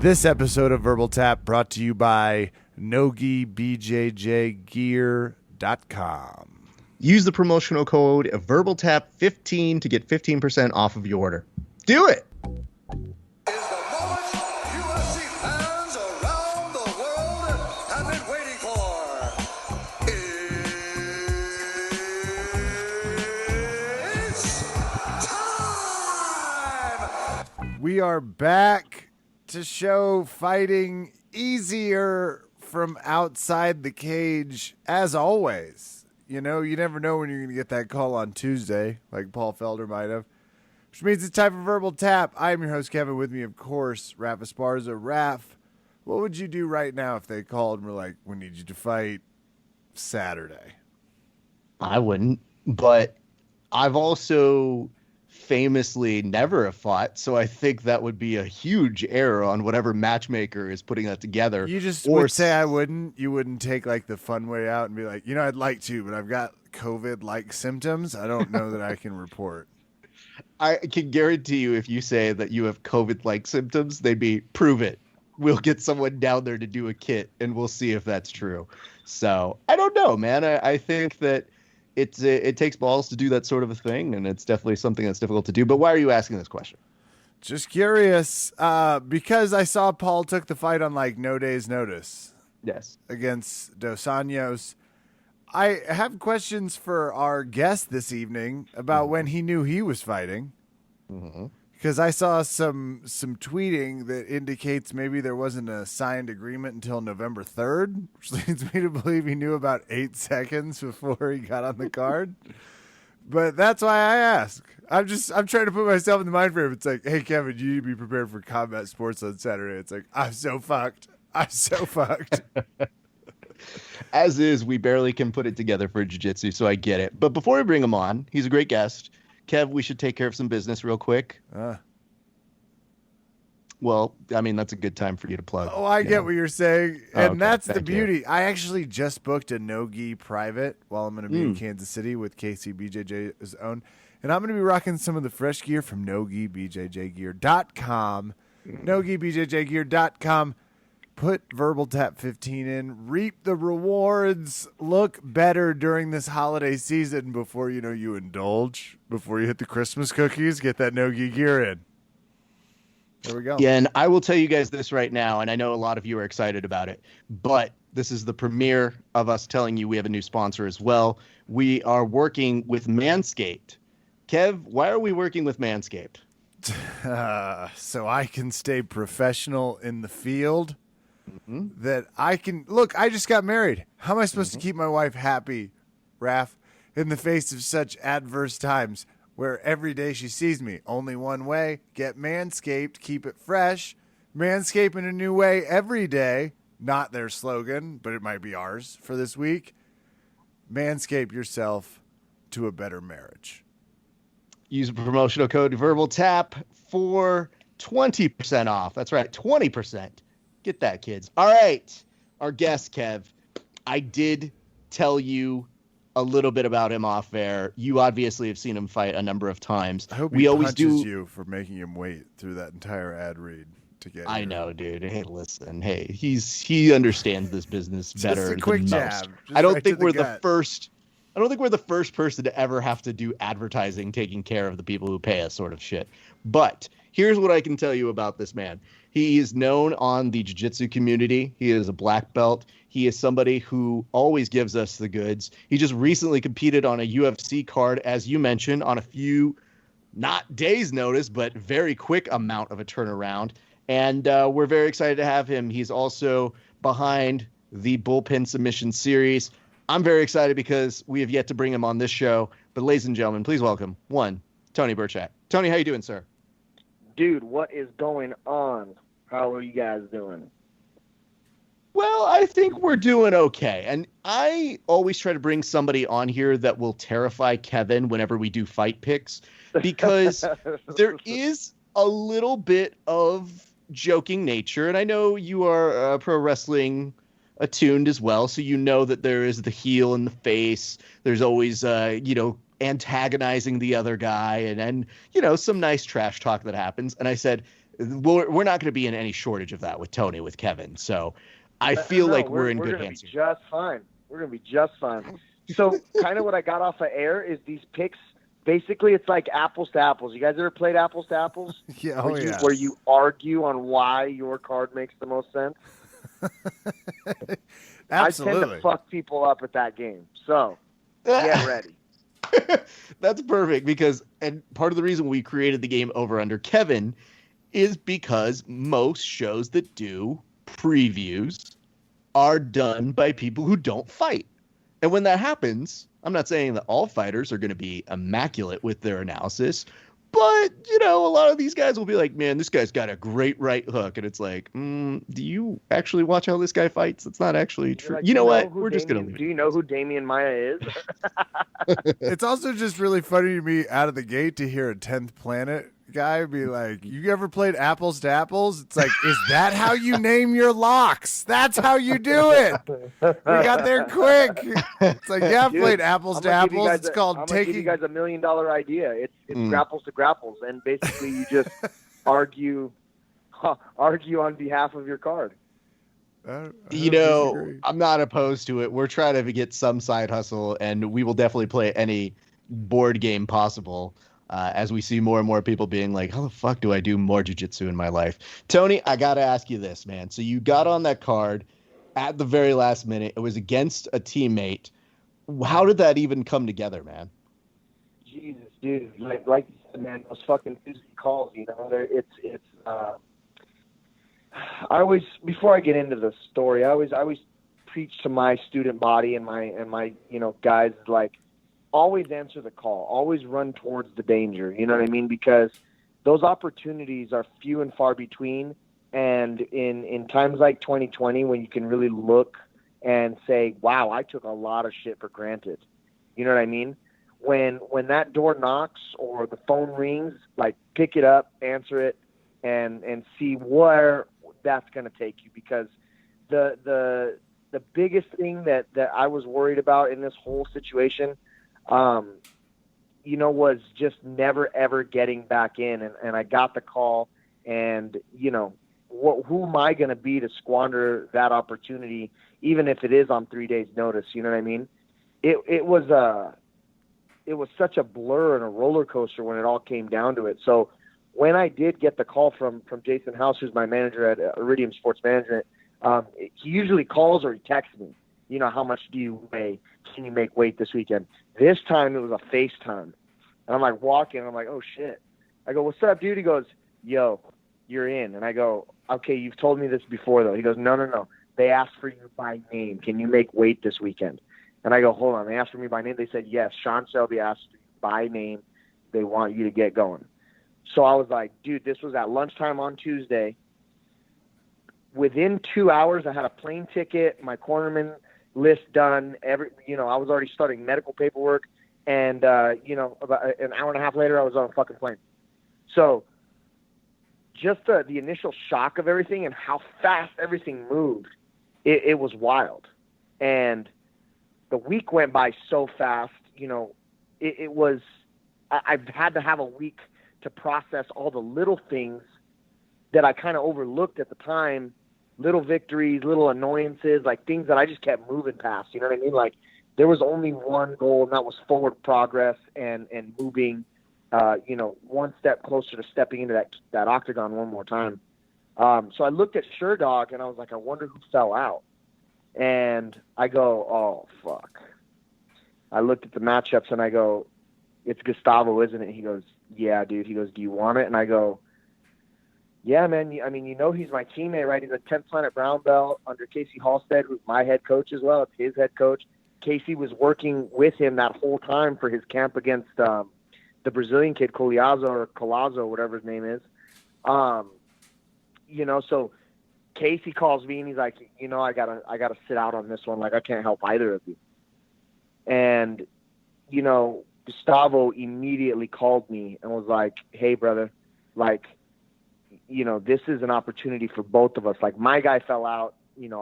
This episode of Verbal Tap brought to you by NogiBJJGear.com. Use the promotional code VerbalTap15 to get 15% off of your order. Do it! Is the moment UFC fans around the world have been waiting for. It's time! We are back to show fighting easier from outside the cage, as always. You know, you never know when you're going to get that call on Tuesday, like Paul Felder might have. Which means it's time for Verbal Tap. I am your host, Kevin. With me, of course, Raph Esparza. Raph, what would you do right now if they called and were like, we need you to fight Saturday? I wouldn't, but I've also famously never have fought, so I think that would be a huge error on whatever matchmaker is putting that together. You just would say I wouldn't. You wouldn't take like the fun way out and be like, you know, I'd like to, but I've got COVID-like symptoms. I don't know that I can report. I can guarantee you if you say that you have COVID-like symptoms, they'd be, prove it. We'll get someone down there to do a kit, and we'll see if that's true. So, I don't know, man. I think that it takes balls to do that sort of a thing, and it's definitely something that's difficult to do. But why are you asking this question? Just curious, because I saw Paul took the fight on like no day's notice. Yes. Against Dos Anjos. I have questions for our guest this evening about when he knew he was fighting. Because I saw some tweeting that indicates maybe there wasn't a signed agreement until November 3rd, which leads me to believe he knew about 8 seconds before he got on the card. But that's why I ask. I'm trying to put myself in the mind frame. It's like, hey, Kevin, you need to be prepared for combat sports on Saturday. It's like, I'm so fucked. As is, we barely can put it together for jiu-jitsu, so I get it. But before we bring him on, he's a great guest. Kev, we should take care of some business real quick. Well, I mean, that's a good time for you to plug. Oh, I get what you're saying. And okay, that's the thank you. beauty. I actually just booked a no-gi private while I'm going to be in Kansas City with KCBJJ's own. And I'm going to be rocking some of the fresh gear from NogiBJJGear.com. NogiBJJGear.com. Put VerbalTap15 in. Reap the rewards. Look better during this holiday season before, you know, you indulge. Before you hit the Christmas cookies, get that no-gi gear in. There we go. Yeah, and I will tell you guys this right now, and I know a lot of you are excited about it, but this is the premiere of us telling you we have a new sponsor as well. We are working with Manscaped. Kev, why are we working with Manscaped? So I can stay professional in the field. That I can look. I just got married. How am I supposed to keep my wife happy, Raph, in the face of such adverse times where every day she sees me? Only one way: get Manscaped, keep it fresh. Manscaped in a new way every day. Not their slogan, but it might be ours for this week. Manscape yourself to a better marriage. Use a promotional code VerbalTap for 20% off. That's right, 20%. Get that, kids. All right. Our guest, Kev. I did tell you a little bit about him off air. You obviously have seen him fight a number of times. I hope he punches you for making him wait through that entire ad read to get I here. know, dude. Hey, listen. Hey, he understands this business better Just a quick than jab. most. Just I don't right think to we're the the gut. first. I don't think we're the first person to ever have to do advertising, taking care of the people who pay us sort of shit. But here's what I can tell you about this man. He is known on the jiu-jitsu community. He is a black belt. He is somebody who always gives us the goods. He just recently competed on a UFC card, as you mentioned, on a few, not days notice, but very quick amount of a turnaround. And we're very excited to have him. He's also behind the Bullpen Submission Series. I'm very excited because we have yet to bring him on this show. But ladies and gentlemen, please welcome Tony Birchak. Tony, how you doing, sir? Dude, what is going on? How are you guys doing? Well, I think we're doing okay. And I always try to bring somebody on here that will terrify Kevin whenever we do fight picks, because there is a little bit of joking nature. And I know you are pro wrestling attuned as well, so you know that there is the heel in the face. There's always, antagonizing the other guy and some nice trash talk that happens. And I said, we're not going to be in any shortage of that with Tony, with Kevin. So I feel like we're in good hands. We're going to be just fine. We're going to be just fine. So kind of what I got off of air is these picks. Basically, it's like apples to apples. You guys ever played apples to apples? Yeah, where you argue on why your card makes the most sense? Absolutely. I tend to fuck people up at that game. So get ready. That's perfect and part of the reason we created the game over under Kevin is because most shows that do previews are done by people who don't fight. And when that happens, I'm not saying that all fighters are going to be immaculate with their analysis, but, a lot of these guys will be like, man, this guy's got a great right hook. And it's like, do you actually watch how this guy fights? It's not actually true. Like, you know what? We're just going to leave it. Do you know who Damian Maya is? It's also just really funny to me out of the gate to hear a 10th Planet guy be like, you ever played apples to apples? It's like, is that how you name your locks? That's how you do it. We got there quick. It's like, yeah, I've played apples to apples. It's called taking. I'm give you guys $1 million idea. It's grapples to grapples, and basically you just argue on behalf of your card. I'm not opposed to it. We're trying to get some side hustle, and we will definitely play any board game possible. As we see more and more people being like, how the fuck do I do more jiu-jitsu in my life? Tony, I got to ask you this, man. So you got on that card at the very last minute. It was against a teammate. How did that even come together, man? Jesus, dude. Like you said, man, those fucking Tuesday calls, I always, before I get into the story, I always preach to my student body and my guys, like, always answer the call, always run towards the danger. You know what I mean? Because those opportunities are few and far between. And in times like 2020, when you can really look and say, wow, I took a lot of shit for granted. You know what I mean? When that door knocks or the phone rings, like, pick it up, answer it, and see where that's going to take you. Because the biggest thing that I was worried about in this whole situation, was just never, ever getting back in. And I got the call, and, who am I going to be to squander that opportunity, even if it is on 3 days notice? You know what I mean? It was such a blur and a roller coaster when it all came down to it. So when I did get the call from Jason House, who's my manager at Iridium Sports Management, he usually calls or he texts me. How much do you weigh? Can you make weight this weekend? This time it was a FaceTime. And I'm like walking. I'm like, oh, shit. I go, what's up, dude? He goes, yo, you're in. And I go, okay, you've told me this before, though. He goes, no. They asked for you by name. Can you make weight this weekend? And I go, hold on. They asked for me by name. They said, yes, Sean Shelby asked you by name. They want you to get going. So I was like, dude, this was at lunchtime on Tuesday. Within 2 hours, I had a plane ticket, my cornerman list done. I was already starting medical paperwork, and about an hour and a half later, I was on a fucking plane. So just the initial shock of everything and how fast everything moved, it was wild. And the week went by so fast. It was. I've had to have a week to process all the little things that I kind of overlooked at the time. Little victories, little annoyances, like things that I just kept moving past. You know what I mean? Like, there was only one goal, and that was forward progress and moving, one step closer to stepping into that octagon one more time. So I looked at Sherdog, and I was like, I wonder who fell out. And I go, oh, fuck. I looked at the matchups, and I go, it's Gustavo, isn't it? He goes, yeah, dude. He goes, do you want it? And I go, yeah, man. I mean, he's my teammate, right? He's a 10th Planet Brown Belt under Casey Halstead, who's my head coach as well. It's his head coach. Casey was working with him that whole time for his camp against the Brazilian kid, Colazo, whatever his name is. So Casey calls me and he's like, I gotta sit out on this one. Like, I can't help either of you. And, Gustavo immediately called me and was like, hey, brother, like, this is an opportunity for both of us. Like, my guy fell out,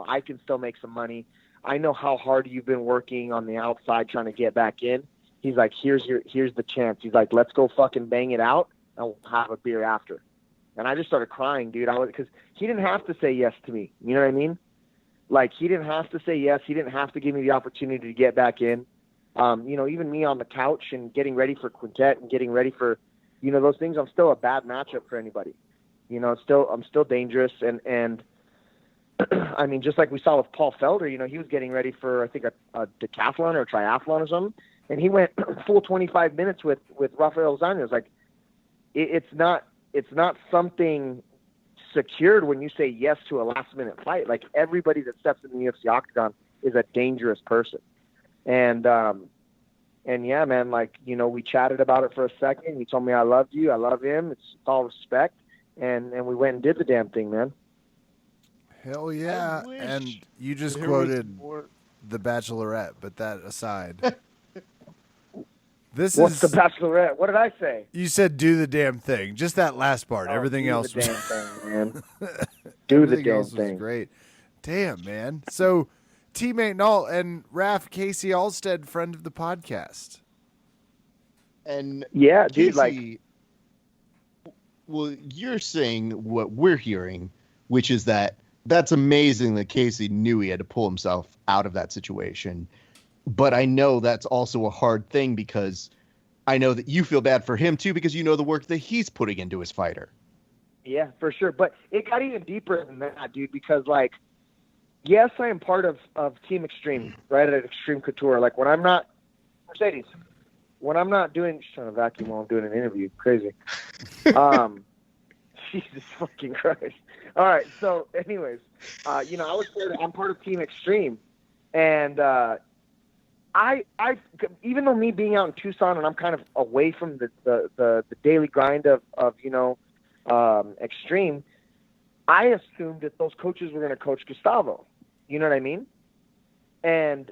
I can still make some money. I know how hard you've been working on the outside trying to get back in. He's like, here's the chance. He's like, let's go fucking bang it out and we'll have a beer after. And I just started crying, dude. Because he didn't have to say yes to me. You know what I mean? Like, he didn't have to say yes. He didn't have to give me the opportunity to get back in. Even me on the couch and getting ready for quintet and getting ready for, those things, I'm still a bad matchup for anybody. I'm still dangerous. And I mean, just like we saw with Paul Felder, he was getting ready for, I think, a decathlon or a triathlon or something. And he went full 25 minutes with Rafael Dos Anjos. Like, it's not something secured when you say yes to a last minute fight. Like, everybody that steps in the UFC octagon is a dangerous person. And yeah, man, like, we chatted about it for a second. He told me I loved you. I love him. It's all respect. And we went and did the damn thing, man. Hell yeah. And you just quoted The Bachelorette, but that aside. What's The Bachelorette? What did I say? You said do the damn thing. Just that last part. Everything else was... Do the damn thing, man. Do the damn thing. Was great. Damn, man. So, teammate Null and Raf, Casey Alstead, friend of the podcast. And yeah, Casey, dude, like... Well, you're saying what we're hearing, which is that's amazing that Casey knew he had to pull himself out of that situation. But I know that's also a hard thing because I know that you feel bad for him too, because you know the work that he's putting into his fighter. Yeah, for sure. But it got even deeper than that, dude, because like, yes, I am part of Team Extreme, right? At Extreme Couture. Like when I'm not Mercedes, when I'm not doing, just trying to vacuum while I'm doing an interview. Crazy. Jesus fucking Christ. All right. So anyways, I'm part of Team Extreme, and, I even though me being out in Tucson and I'm kind of away from the daily grind of Extreme, I assumed that those coaches were going to coach Gustavo. You know what I mean? And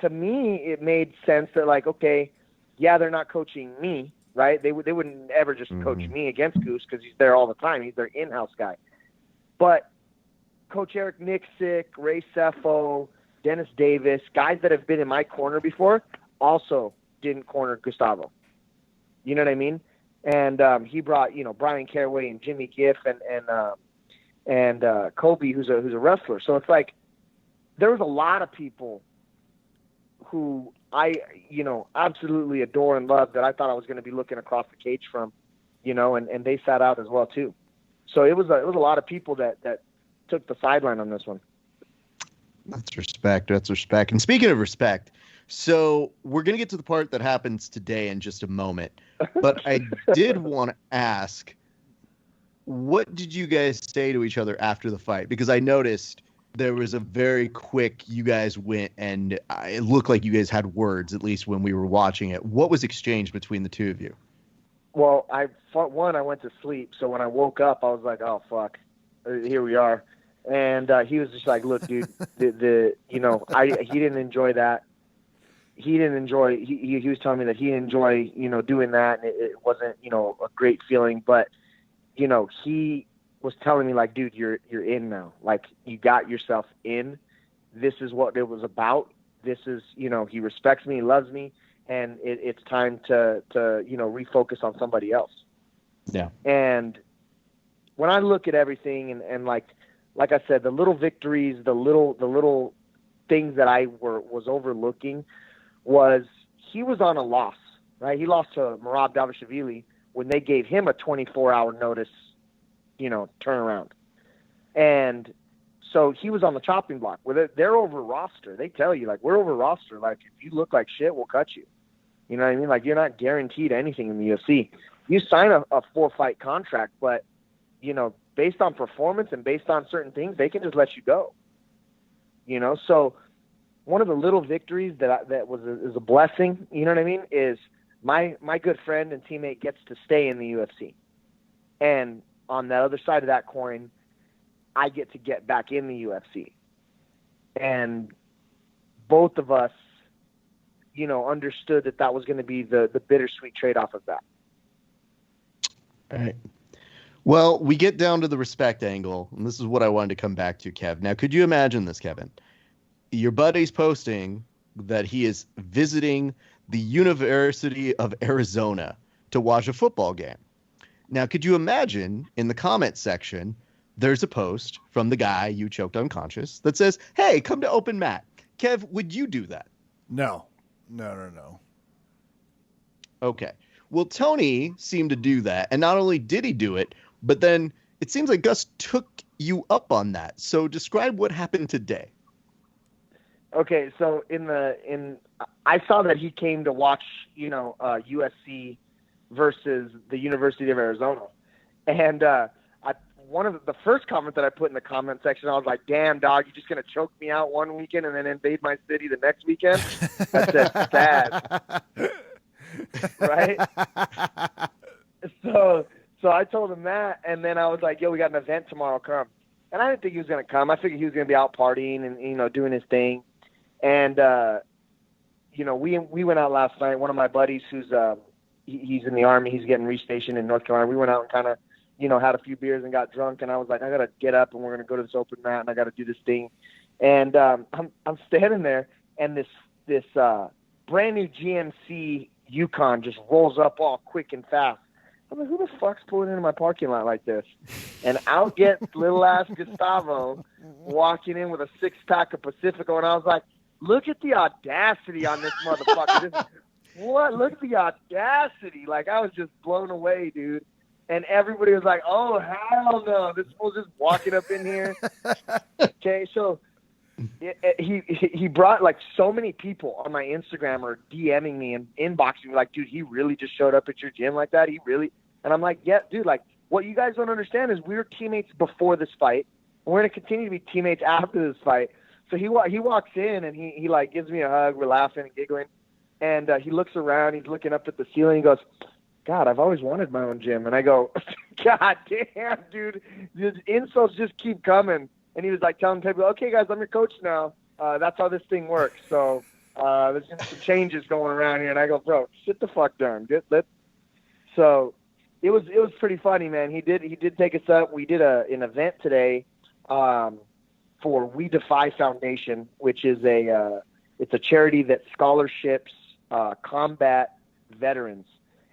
to me, it made sense that like, okay, yeah, they're not coaching me, right? They wouldn't ever just coach me against Goose because he's there all the time. He's their in-house guy. But Coach Eric Nixick, Ray Cepho, Dennis Davis, guys that have been in my corner before, also didn't corner Gustavo. You know what I mean? And he brought, Brian Caraway and Jimmy Giff and Kobe, who's a wrestler. So it's like there was a lot of people who I, absolutely adore and love that I thought I was going to be looking across the cage from, and they sat out as well too. So it was a lot of people that took the sideline on this one. That's respect. That's respect. And speaking of respect, so we're going to get to the part that happens today in just a moment. But I did want to ask, what did you guys say to each other after the fight? Because I noticed there was a very quick, you guys went and it looked like you guys had words, at least when we were watching it. What was exchanged between the two of you? Well, I went to sleep. So when I woke up, I was like, oh, fuck, here we are. And he was just like, look, dude, he didn't enjoy that. He didn't enjoy, he was telling me that he didn't enjoy, doing that. And it wasn't, a great feeling, but, he was telling me like, dude, you're in now. Like you got yourself in. This is what it was about. This is, he respects me, he loves me. And it's time to refocus on somebody else. Yeah. And when I look at everything and like I said, the little victories, the little things that I was overlooking was he was on a loss, right? He lost to Merab Dvalishvili when they gave him a 24-hour notice, turnaround. And so he was on the chopping block where they're over roster. They tell you like, we're over roster. Like if you look like shit, we'll cut you. You know what I mean? Like you're not guaranteed anything in the UFC. You sign a 4-fight contract, but based on performance and based on certain things, they can just let you go. So one of the little victories that is a blessing, you know what I mean, is my good friend and teammate gets to stay in the UFC. And on the other side of that coin, I get to get back in the UFC. And both of us, understood that was going to be the bittersweet trade-off of that. All right. Well, we get down to the respect angle, and this is what I wanted to come back to, Kev. Now, could you imagine this, Kevin? Your buddy's posting that he is visiting the University of Arizona to watch a football game. Now, could you imagine in the comment section, there's a post from the guy you choked unconscious that says, hey, come to open mat. Kev, would you do that? No. Okay. Well, Tony seemed to do that. And not only did he do it, but then it seems like Gus took you up on that. So describe what happened today. Okay, so I saw that he came to watch, USC versus the University of Arizona, and one of the first comment that I put in the comment section, I was like, "Damn, dog, you're just gonna choke me out one weekend and then invade my city the next weekend." I said, "Sad." Right? So I told him that, and then I was like, "Yo, we got an event tomorrow. Come." And I didn't think he was gonna come. I figured he was gonna be out partying and doing his thing. And we went out last night. One of my buddies, who's he's in the Army, he's getting restationed in North Carolina. We went out and kind of had a few beers and got drunk. And I was like, I gotta get up and we're gonna go to this open mat and I gotta do this thing. And I'm standing there, and this brand new GMC Yukon just rolls up all quick and fast. I'm like, who the fuck's pulling into my parking lot like this? And out gets little ass Gustavo walking in with a 6-pack of Pacifico, and I was like, look at the audacity on this motherfucker. Look at the audacity. Like, I was just blown away, dude. And everybody was like, oh, hell no. This fool's just walking up in here. Okay, so he brought, like, so many people on my Instagram are DMing me and inboxing me like, dude, he really just showed up at your gym like that? He really? And I'm like, yeah, dude, like, what you guys don't understand is we were teammates before this fight. And we're going to continue to be teammates after this fight. So he walks in and he like gives me a hug. We're laughing and giggling, and he looks around. He's looking up at the ceiling. He goes, "God, I've always wanted my own gym." And I go, "God damn, dude, the insults just keep coming." And he was like telling people, "Okay, guys, I'm your coach now. That's how this thing works. So there's gonna be some changes going around here." And I go, "Bro, sit the fuck down. So it was pretty funny, man. He did take us up. We did an event today. For We Defy Foundation, which is it's a charity that scholarships combat veterans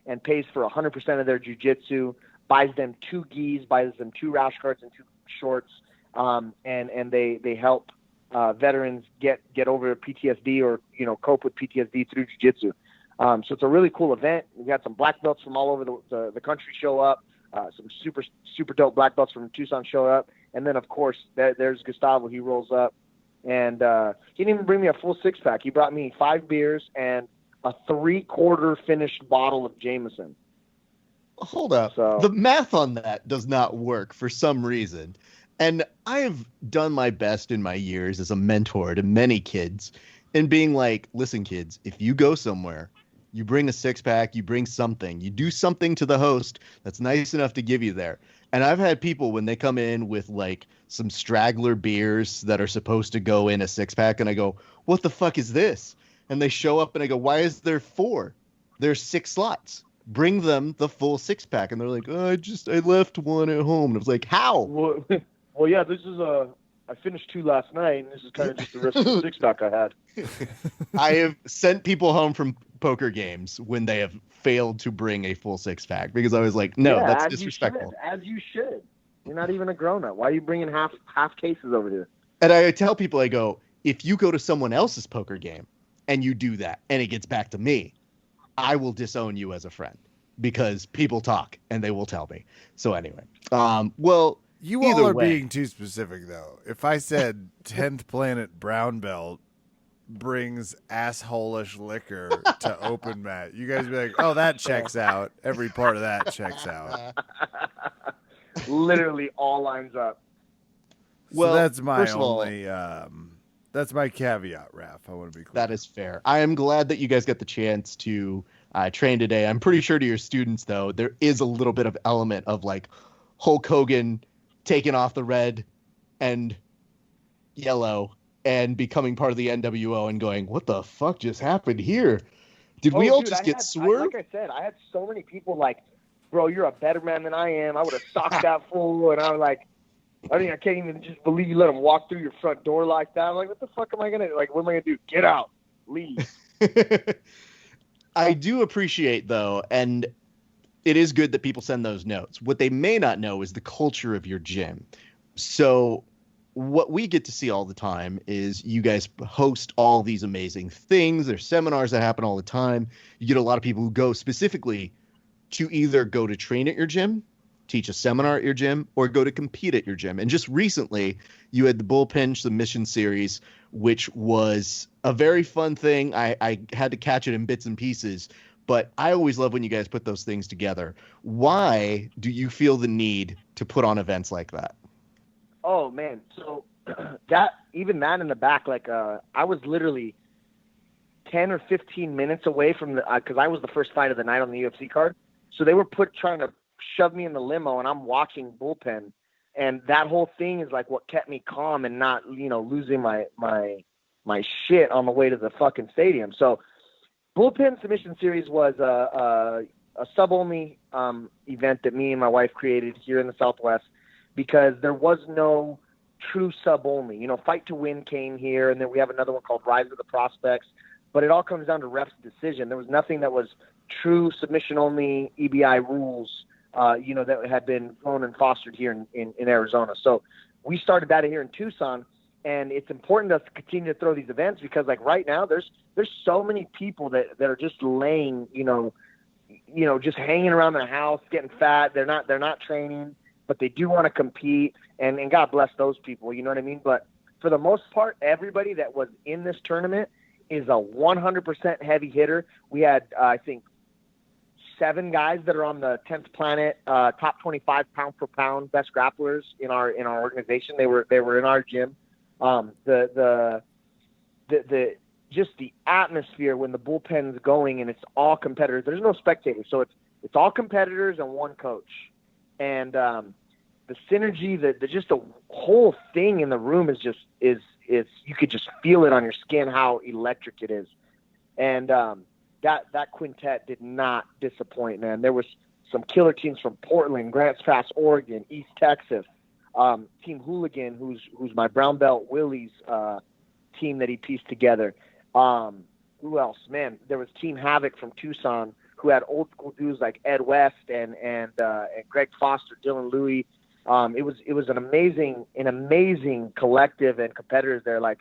and pays for 100% of their jiu-jitsu, buys them 2 gis, buys them 2 rash guards and 2 shorts, and they help veterans get over PTSD or cope with PTSD through jiu-jitsu. So it's a really cool event. We got some black belts from all over the country show up. Some super dope black belts from Tucson show up. And then, of course, there's Gustavo. He rolls up. And he didn't even bring me a full 6-pack. He brought me 5 beers and a 3/4 finished bottle of Jameson. Hold up. So, the math on that does not work for some reason. And I have done my best in my years as a mentor to many kids in being like, listen, kids, if you go somewhere, you bring a 6-pack, you bring something, you do something to the host that's nice enough to give you there. And I've had people when they come in with like some straggler beers that are supposed to go in a 6-pack, and I go, what the fuck is this? And they show up and I go, why is there 4? There's 6 slots. Bring them the full 6-pack. And they're like, oh, I left one at home. And I was like, how? Well, yeah, this is I finished 2 last night, and this is kind of just the rest of the 6-pack I had. I have sent people home from poker games when they have failed to bring a full 6-pack because I was like, no, yeah, that's disrespectful. As you should. You're not even a grown-up. Why are you bringing half cases over here? And I tell people, I go, if you go to someone else's poker game and you do that and it gets back to me, I will disown you as a friend because people talk and they will tell me. So anyway, well, you all are being too specific, though. If I said 10th Planet Brown Belt brings asshole-ish liquor to open mat, you guys be like, oh, that checks out. Every part of that checks out. Literally all lines up. Well, so that's my only that's my caveat, Raph. I want to be clear. That is fair. I am glad that you guys got the chance to train today. I'm pretty sure to your students, though, there is a little bit of element of like Hulk Hogan taking off the red and yellow and becoming part of the NWO and going, what the fuck just happened here? Did we all just get swerved? Like I said, I had so many people like, bro, you're a better man than I am. I would have socked that fool. And I was like, I can't even just believe you let him walk through your front door like that. I'm like, what the fuck am I going to, like, what am I going to do? Get out. Leave. I do appreciate, though, and it is good that people send those notes. What they may not know is the culture of your gym. So what we get to see all the time is you guys host all these amazing things. There's seminars that happen all the time. You get a lot of people who go specifically to either go to train at your gym, teach a seminar at your gym, or go to compete at your gym. And just recently, you had the Bullpen Submission Series, which was a very fun thing. I had to catch it in bits and pieces, but I always love when you guys put those things together. Why do you feel the need to put on events like that? Oh man, so that in the back, like I was literally 10 or 15 minutes away from the because I was the first fight of the night on the UFC card. So they were trying to shove me in the limo, and I'm watching Bullpen, and that whole thing is like what kept me calm and not losing my shit on the way to the fucking stadium. So Bullpen Submission Series was a sub only event that me and my wife created here in the Southwest, because there was no true sub only. Fight to Win came here, and then we have another one called Rise of the Prospects, but it all comes down to ref's decision. There was nothing that was true submission only EBI rules, that had been grown and fostered here in Arizona. So we started that here in Tucson, and it's important to us to continue to throw these events because, like, right now there's so many people that are just laying, just hanging around their house, getting fat. They're not training, but they do want to compete, and God bless those people, you know what I mean? But for the most part, everybody that was in this tournament is a 100% heavy hitter. We had, I think, 7 guys that are on the 10th Planet top 25 pound for pound best grapplers in our organization. They were in our gym. The just the atmosphere when the Bullpen's going and it's all competitors. There's no spectators, so it's all competitors and one coach. And the synergy, the whole thing in the room is you could just feel it on your skin how electric it is. And that quintet did not disappoint, man. There was some killer teams from Portland, Grants Pass, Oregon, East Texas, Team Hooligan, who's my brown belt Willie's team that he pieced together. Who else? Man, there was Team Havoc from Tucson, who had old school dudes like Ed West and Greg Foster, Dylan Louie. It was an amazing collective and competitors there. Like,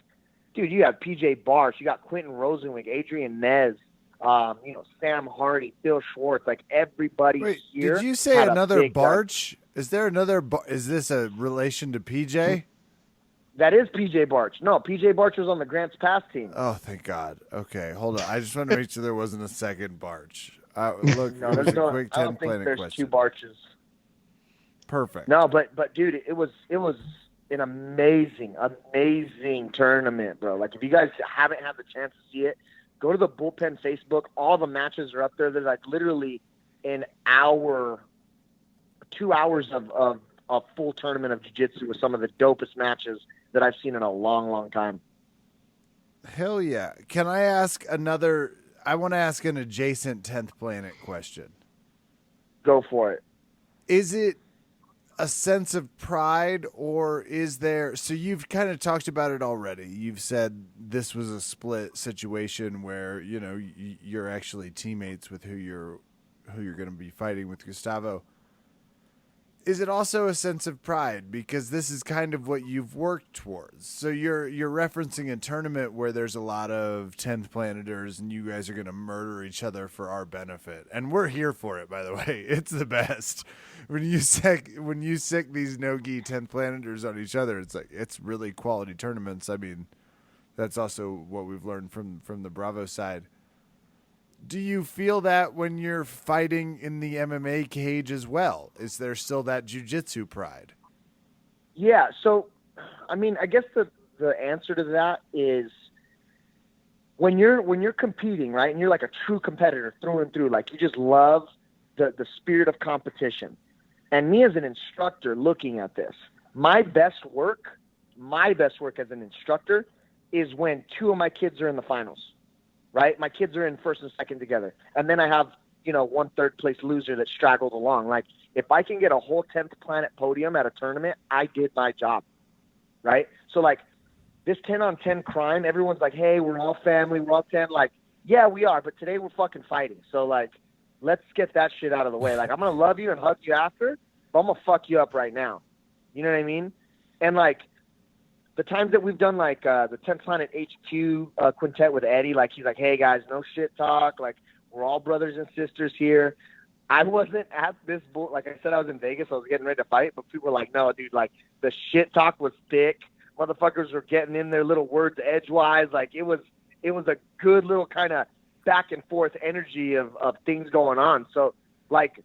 dude, you have PJ Barsh, you got Quentin Rosenwig, Adrian Nez, Sam Hardy, Phil Schwartz, like everybody. Wait, here. Did you say another Barch? Is there another? Is this a relation to PJ? That is PJ Barch. No, PJ Barch was on the Grants Pass team. Oh, thank God. Okay, hold on. I just wanted to make sure there wasn't a second Barch. Look, No, it was there's a no. quick I 10 don't think planet there's question. 2 Barches. Perfect. No, but dude, it was an amazing tournament, bro. Like, if you guys haven't had the chance to see it, go to the Bullpen Facebook. All the matches are up there. There's like literally an hour, 2 hours of a full tournament of jiu-jitsu with some of the dopest matches that I've seen in a long, long time. Hell yeah. Can I ask another? I want to ask an adjacent 10th planet question. Go for it. Is it a sense of pride, or is there? So you've kind of talked about it already. You've said this was a split situation where you're actually teammates with who you're going to be fighting with, Gustavo. Is it also a sense of pride because this is kind of what you've worked towards? So you're referencing a tournament where there's a lot of 10th planeters and you guys are going to murder each other for our benefit. And we're here for it, by the way. It's the best. When you sick these no-gi 10th planeters on each other, it's really quality tournaments. I mean, that's also what we've learned from the Bravo side. Do you feel that when you're fighting in the MMA cage as well? Is there still that jiu-jitsu pride? Yeah. So, I mean, I guess the answer to that is when you're competing, right, and you're like a true competitor through and through, like you just love the spirit of competition. And me as an instructor looking at this, my best work as an instructor is when 2 of my kids are in the finals. Right? My kids are in first and second together. And then I have, 1 third place loser that straggled along. Like, if I can get a whole 10th planet podium at a tournament, I did my job. Right? So, like, this 10-on-10 crime, everyone's like, hey, we're all family, we're all 10. Like, yeah, we are, but today we're fucking fighting. So, like, let's get that shit out of the way. Like, I'm going to love you and hug you after, but I'm going to fuck you up right now. You know what I mean? And, like, the times that we've done, like, the 10th Planet HQ quintet with Eddie, like, he's like, hey, guys, no shit talk. Like, we're all brothers and sisters here. I wasn't at this like I said, I was in Vegas. I was getting ready to fight, but people were like, no, dude, like, the shit talk was thick. Motherfuckers were getting in their little words edgewise. Like, it was a good little kind of back and forth energy of things going on. So, like,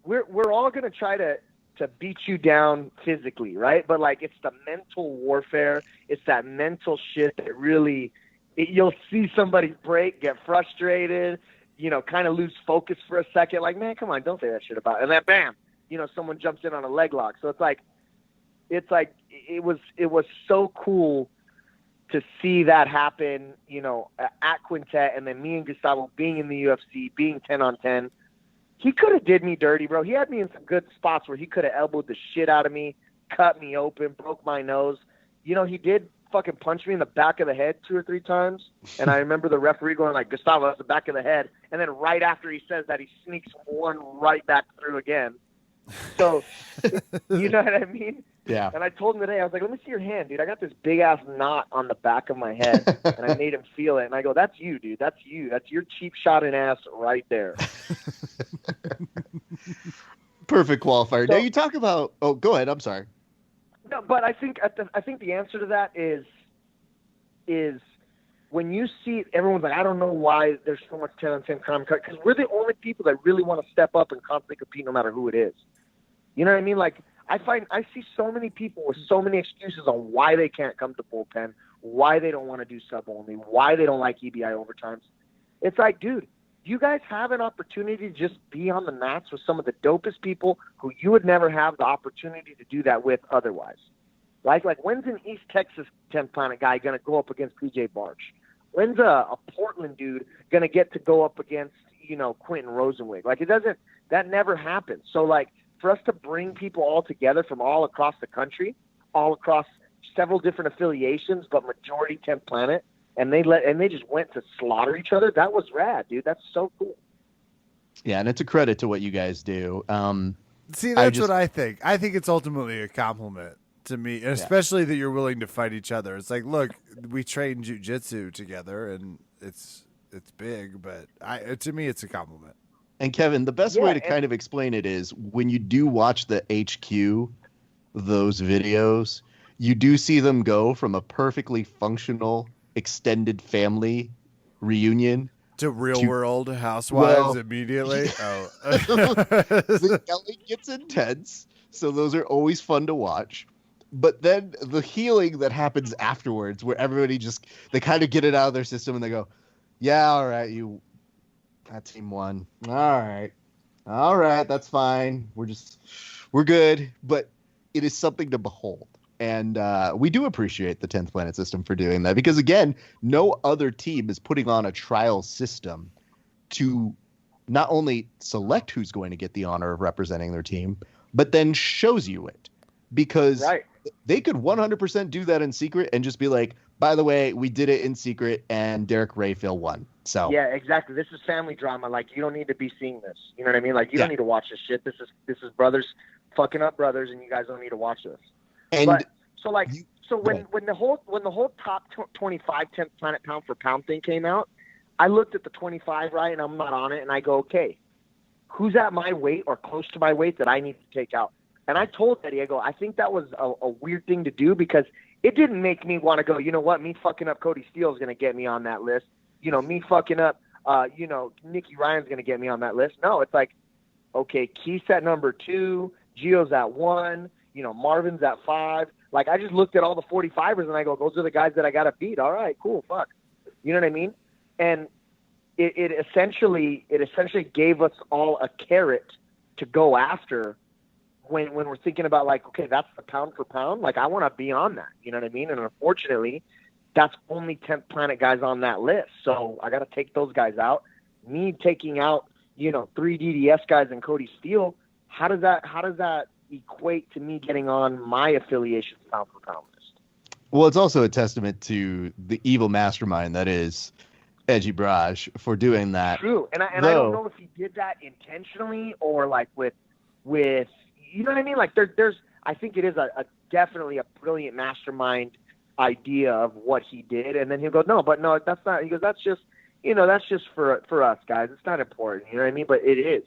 we're all going to try to beat you down physically, right? But, like, it's the mental warfare. It's that mental shit that really, you'll see somebody break, get frustrated, you know, kind of lose focus for a second. Like, man, come on, don't say that shit about it. And then, bam, you know, someone jumps in on a leg lock. So it's like it was so cool to see that happen, you know, at Quintet, and then me and Gustavo being in the UFC, being 10-on-10. He could have did me dirty, bro. He had me in some good spots where he could have elbowed the shit out of me, cut me open, broke my nose. You know, he did fucking punch me in the back of the head 2 or 3 times. And I remember the referee going like, Gustavo, that's the back of the head. And then right after he says that, he sneaks one right back through again. So, you know what I mean? Yeah. And I told him today, I was like, let me see your hand, dude. I got this big ass knot on the back of my head. And I made him feel it. And I go, that's you, dude. That's you. That's your cheap shot in ass right there. Perfect qualifier. So, now you talk about, oh, go ahead. I'm sorry. No, but I think the answer to that is when you see everyone's like, I don't know why there's so much 10-on-10 crime, because we're the only people that really want to step up and constantly compete no matter who it is. You know what I mean? Like, I see so many people with so many excuses on why they can't come to bullpen, why they don't want to do sub only, why they don't like EBI overtimes. It's like, dude, you guys have an opportunity to just be on the mats with some of the dopest people who you would never have the opportunity to do that with otherwise. Like when's an East Texas 10th Planet guy going to go up against PJ Barch? When's a Portland dude going to get to go up against, you know, Quentin Rosenwig? Like, that never happens. So, like, for us to bring people all together from all across the country, all across several different affiliations, but majority 10th Planet, and they just went to slaughter each other. That was rad, dude. That's so cool. Yeah, and it's a credit to what you guys do. See, that's what I think. I think it's ultimately a compliment to me, especially that you're willing to fight each other. It's like, look, we train jiu-jitsu together, and it's big, but to me, it's a compliment. And Kevin, the best way to kind of explain it is when you do watch the HQ, those videos, you do see them go from a perfectly functional extended family reunion to real world housewives immediately. The yelling gets intense, so those are always fun to watch. But then the healing that happens afterwards, where everybody they kind of get it out of their system and they go, yeah, all right, that team won. All right, that's fine. We're good. But it is something to behold. And we do appreciate the 10th Planet system for doing that, because, again, no other team is putting on a trial system to not only select who's going to get the honor of representing their team, but then shows you it. Because they could 100% do that in secret and just be like, by the way, we did it in secret and Derek Rayfield won. So yeah, exactly. This is family drama. Like, you don't need to be seeing this. You know what I mean? Like, you don't need to watch this shit. This is brothers fucking up brothers, and you guys don't need to watch this. And when the whole top 25 10th Planet pound for pound thing came out, I looked at the 25, right, and I'm not on it, and I go, okay, who's at my weight or close to my weight that I need to take out? And I told Eddie, I go, I think that was a weird thing to do, because it didn't make me want to go, you know what, me fucking up Cody Steele is going to get me on that list. You know, me fucking up, Nicky Ryan's going to get me on that list. No, it's like, okay, Keith's at number 2, Gio's at 1, you know, Marvin's at 5. Like, I just looked at all the 45ers and I go, those are the guys that I got to beat. All right, cool, fuck. You know what I mean? And it essentially gave us all a carrot to go after when we're thinking about, like, okay, that's the pound for pound. Like, I want to be on that. You know what I mean? And unfortunately, that's only 10th Planet guys on that list. So I got to take those guys out. Me taking out, you know, 3 DDS guys and Cody Steele, how does that equate to me getting on my affiliation pound for pound list? Well, it's also a testament to the evil mastermind that is Edgy Barrage for doing that. True, and I don't know if he did that intentionally or like with you know what I mean. Like there's I think it is a definitely a brilliant mastermind idea of what he did, and then he'll go, no, that's not. He goes, that's just for us guys. It's not important. You know what I mean? But it is.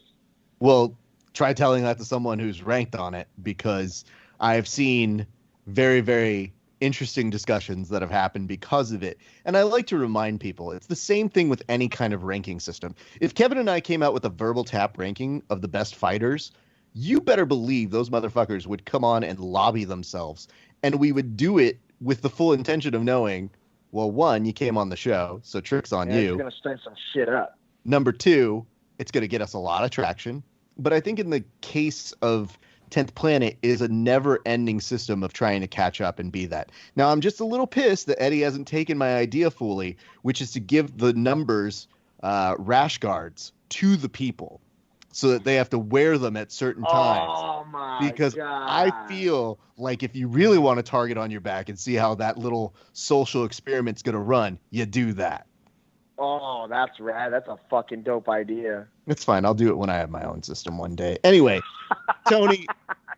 Well, try telling that to someone who's ranked on it, because I've seen very, very interesting discussions that have happened because of it. And I like to remind people, it's the same thing with any kind of ranking system. If Kevin and I came out with a verbal tap ranking of the best fighters, you better believe those motherfuckers would come on and lobby themselves. And we would do it with the full intention of knowing, well, one, you came on the show, so trick's on you. You're going to stir some shit up. Number two, it's going to get us a lot of traction. But I think in the case of 10th Planet is a never-ending system of trying to catch up and be that. Now, I'm just a little pissed that Eddie hasn't taken my idea fully, which is to give the numbers rash guards to the people so that they have to wear them at certain times. Oh, my because God. I feel like if you really want to target on your back and see how that little social experiment's going to run, you do that. Oh, that's rad. That's a fucking dope idea. It's fine. I'll do it when I have my own system one day. Anyway, Tony,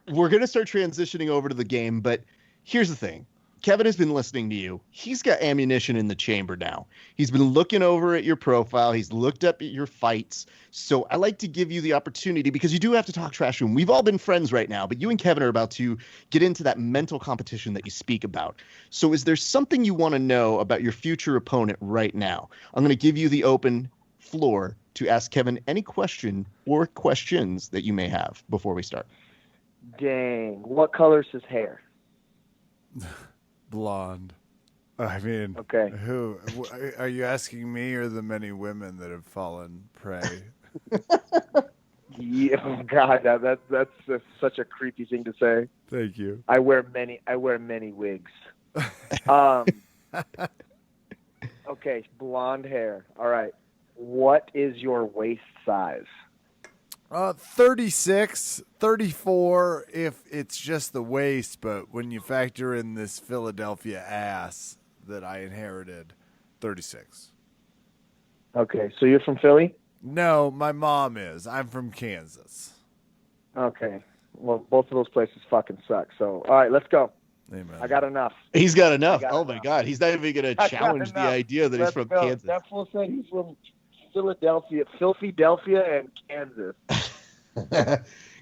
we're going to start transitioning over to the game, but here's the thing. Kevin has been listening to you. He's got ammunition in the chamber now. He's been looking over at your profile. He's looked up at your fights. So I like to give you the opportunity, because you do have to talk trash to him. We've all been friends right now, but you and Kevin are about to get into that mental competition that you speak about. So is there something you want to know about your future opponent right now? I'm going to give you the open floor to ask Kevin any question or questions that you may have before we start. Dang. What color's his hair? Blonde. I mean, Okay. Who are you asking, me or the many women that have fallen prey? Yeah, oh God, that's such a creepy thing to say. Thank you. I wear many wigs. Okay, blonde hair. All right. What is your waist size? 36, 34 if it's just the waist, but when you factor in this Philadelphia ass that I inherited, 36. Okay, so you're from Philly? No, my mom is. I'm from Kansas. Okay. Well, both of those places fucking suck. So, all right, let's go. Amen. I got enough. He's got enough. I got Oh, enough. my God. He's not even going to I got challenge the enough. idea that he's from Let's go. Kansas. That fool said he's from Philadelphia and Kansas.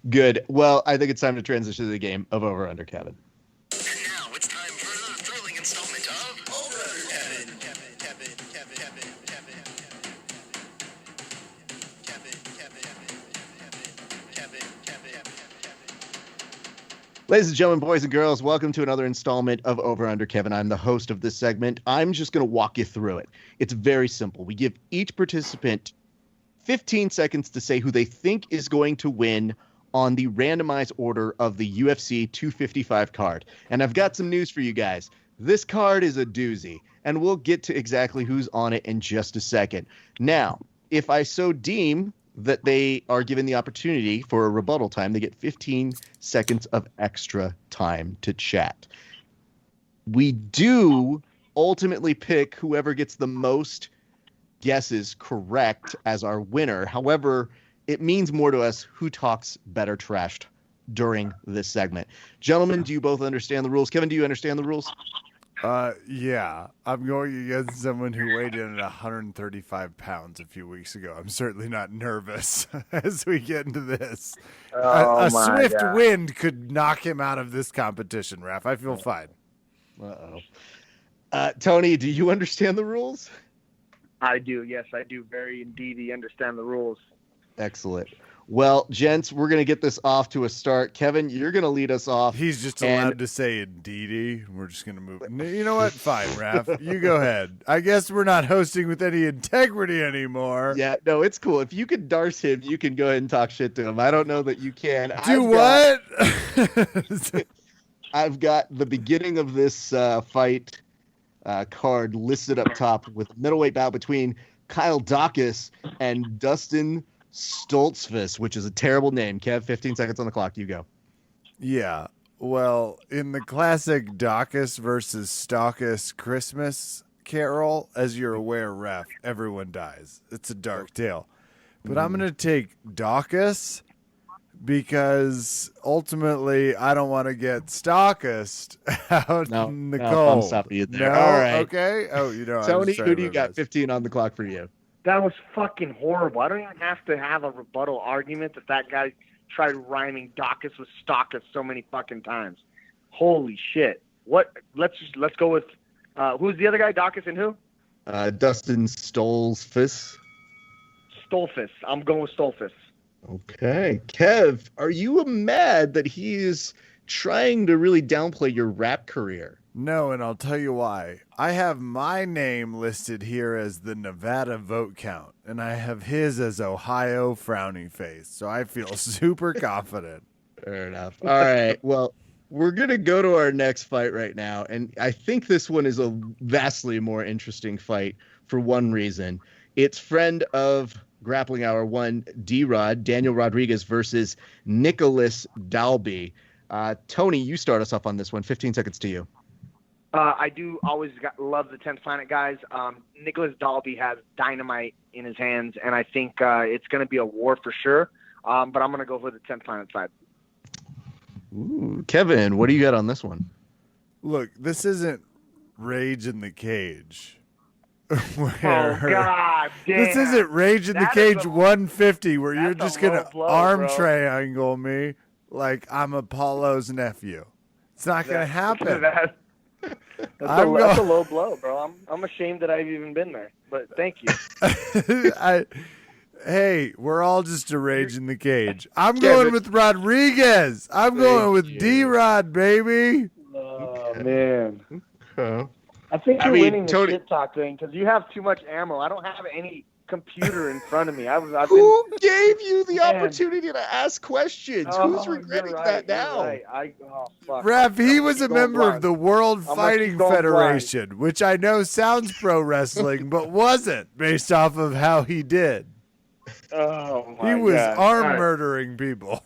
Good. Well, I think it's time to transition to the game of Over Under, Kevin. And now it's time for another thrilling installment of Over Kevin. Ladies and gentlemen, boys and girls, welcome to another installment of Over Under Kevin. I'm the host of this segment. I'm just going to walk you through it. It's very simple. We give each participant 15 seconds to say who they think is going to win on the randomized order of the UFC 255 card. And I've got some news for you guys. This card is a doozy, and we'll get to exactly who's on it in just a second. Now, if I so deem that they are given the opportunity for a rebuttal time, they get 15 seconds of extra time to chat. We do ultimately pick whoever gets the most guesses correct as our winner. However, it means more to us who talks better trashed during this segment. Gentlemen, do you both understand the rules? Kevin, do you understand the rules? Yeah. I'm going against someone who weighed in at 135 pounds a few weeks ago. I'm certainly not nervous as we get into this. Oh, a my swift God. wind could knock him out of this competition, Raph. I feel fine. Uh-oh. Tony, do you understand the rules? I do. Yes, I do. Very indeed understand the rules. Excellent. Well, gents, we're going to get this off to a start. Kevin, you're going to lead us off. He's just And- allowed to say indeedy. We're just going to move. You know what? Fine, Raph. You go ahead. I guess we're not hosting with any integrity anymore. Yeah, no, it's cool. If you can darce him, you can go ahead and talk shit to him. I don't know that you can. I've got the beginning of this fight card listed up top with a middleweight bout between Kyle Dacus and Dustin Stoltzfus, which is a terrible name. Kev, 15 seconds on the clock. You go. Yeah. Well, in the classic Dacus versus Stalkus Christmas Carol, as you're aware, ref, everyone dies. It's a dark tale. But I'm going to take Daucus because ultimately I don't want to get stalkist out in the cold. I'm stopping you there. No? All right. Okay. Oh, you know, Tony, who do you got? 15 on the clock for you. That was fucking horrible. I don't even have to have a rebuttal argument that guy tried rhyming Daucus with Stockus so many fucking times. Holy shit. What? Let's go with who's the other guy? Daucus and who? Dustin Stolfus. Stolfus. I'm going with Stolfus. Okay. Kev, are you mad that he is trying to really downplay your rap career? No, and I'll tell you why. I have my name listed here as the Nevada vote count, and I have his as Ohio frowny face, so I feel super confident. Fair enough. All right. Well, we're going to go to our next fight right now, and I think this one is a vastly more interesting fight for one reason. It's friend of Grappling Hour 1, D-Rod, Daniel Rodriguez versus Nicholas Dalby. Tony, you start us off on this one. 15 seconds to you. I do always love the 10th Planet guys. Nicholas Dalby has dynamite in his hands, and I think it's going to be a war for sure. But I'm going to go for the 10th Planet side. Ooh, Kevin, what do you got on this one? Look, this isn't Rage in the Cage. Oh, God damn. This isn't Rage in the That is Cage a- 150 where you're that's just a going low to blow, arm bro. triangle me like I'm Apollo's nephew. It's not going to happen. That's a low blow, bro. I'm ashamed that I've even been there, but thank you. Hey, we're all just a Rage in the Cage. I'm going with Rodriguez. I'm going with D-Rod, baby. Oh, man. Okay. I think I you're mean, winning the Tony- shit talk thing because you have too much ammo. I don't have any computer in front of me. I've been, Who gave you the Man. opportunity to ask questions? Oh, Who's regretting you're that right, now? you're right. Oh, fuck. Ref, he I'm was a keep going member of blind. the World gonna Fighting keep going Federation, which I know sounds pro wrestling, but wasn't based off of how he did. Oh, my He was God. arm All right. murdering people.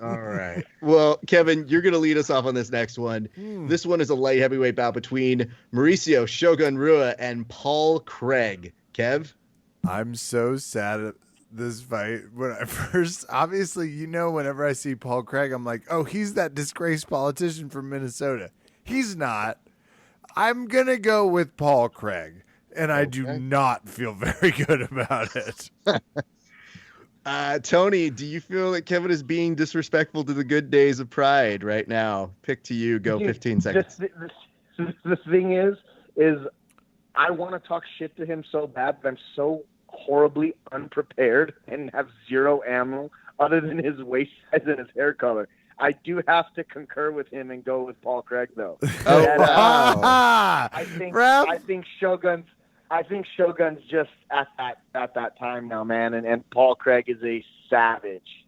All right. Well, Kevin, you're going to lead us off on this next one. This one is a light heavyweight bout between Mauricio Shogun Rua and Paul Craig. Kev? I'm so sad at this fight. When I first, obviously, you know, whenever I see Paul Craig, I'm like, oh, he's that disgraced politician from Minnesota. He's not. I'm going to go with Paul Craig, and I do not feel very good about it. Tony, do you feel that Kevin is being disrespectful to the good days of Pride right now? Pick to you. Go 15 seconds. The thing is I want to talk shit to him so bad, but I'm so horribly unprepared and have zero ammo other than his waist size and his hair color. I do have to concur with him and go with Paul Craig, though. Oh, And, wow. I think Shogun's just at that time now, man, and Paul Craig is a savage.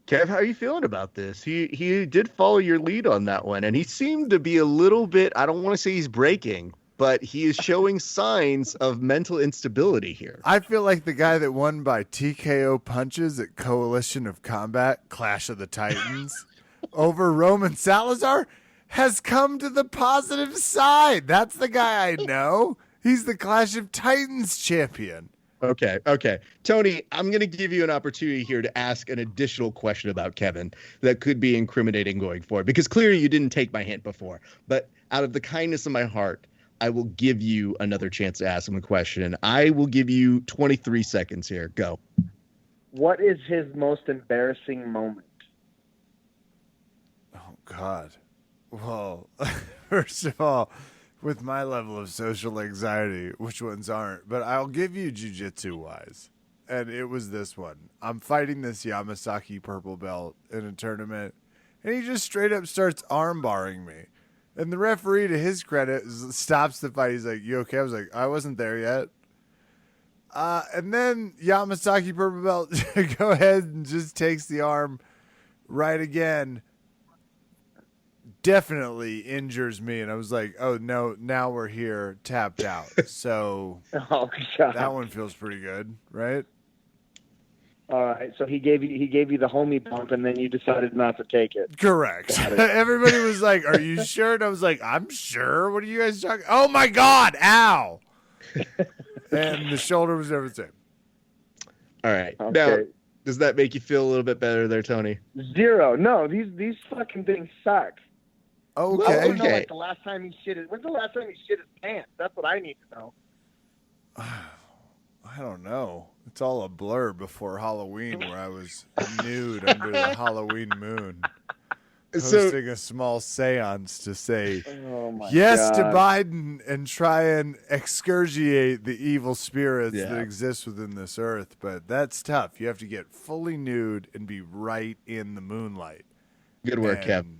Kev, how are you feeling about this? He did follow your lead on that one, and he seemed to be a little bit, I don't want to say he's breaking, but he is showing signs of mental instability here. I feel like the guy that won by TKO punches at Coalition of Combat, Clash of the Titans, over Roman Salazar, has come to the positive side. That's the guy I know. He's the Clash of Titans champion. Okay. Tony, I'm going to give you an opportunity here to ask an additional question about Kevin that could be incriminating going forward, because clearly you didn't take my hint before. But out of the kindness of my heart, I will give you another chance to ask him a question. I will give you 23 seconds here. Go. What is his most embarrassing moment? Oh, God. Well, first of all, with my level of social anxiety, which ones aren't? But I'll give you jiu-jitsu-wise. And it was this one. I'm fighting this Yamasaki purple belt in a tournament, and he just straight up starts arm-barring me. And the referee, to his credit, stops the fight. He's like, you okay? I was like, I wasn't there yet. And then Yamasaki purple belt go ahead and just takes the arm right again. Definitely injures me. And I was like, oh, no, now we're here, tapped out. So Oh, God. that one feels pretty good, right? All right, so he gave you the homie bump, and then you decided not to take it. Correct. Everybody was like, "Are you sure?" And I was like, "I'm sure." What are you guys talking? Oh my God! Ow! And the shoulder was never the same. All right. Okay. Now, does that make you feel a little bit better there, Tony? 0. No, these fucking things suck. I Okay. want to know, Okay. like, the last time he shit his. When's the last time he shit his pants? That's what I need to know. I don't know. It's all a blur before Halloween, where I was nude under the Halloween moon, hosting a small seance to say Oh my yes to God. Biden and try and excurgiate the evil spirits Yeah. that exist within this earth. But that's tough. You have to get fully nude and be right in the moonlight. Good work, Kev. And,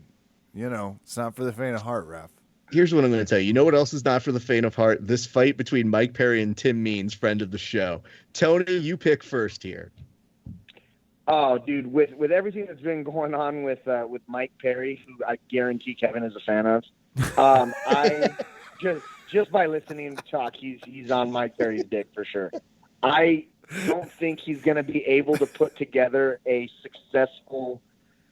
you know, it's not for the faint of heart, Raph. Here's what I'm going to tell you. You know what else is not for the faint of heart? This fight between Mike Perry and Tim Means, friend of the show. Tony, you pick first here. Oh, dude, with everything that's been going on with Mike Perry, who I guarantee Kevin is a fan of, I just by listening to talk, he's on Mike Perry's dick for sure. I don't think he's going to be able to put together a successful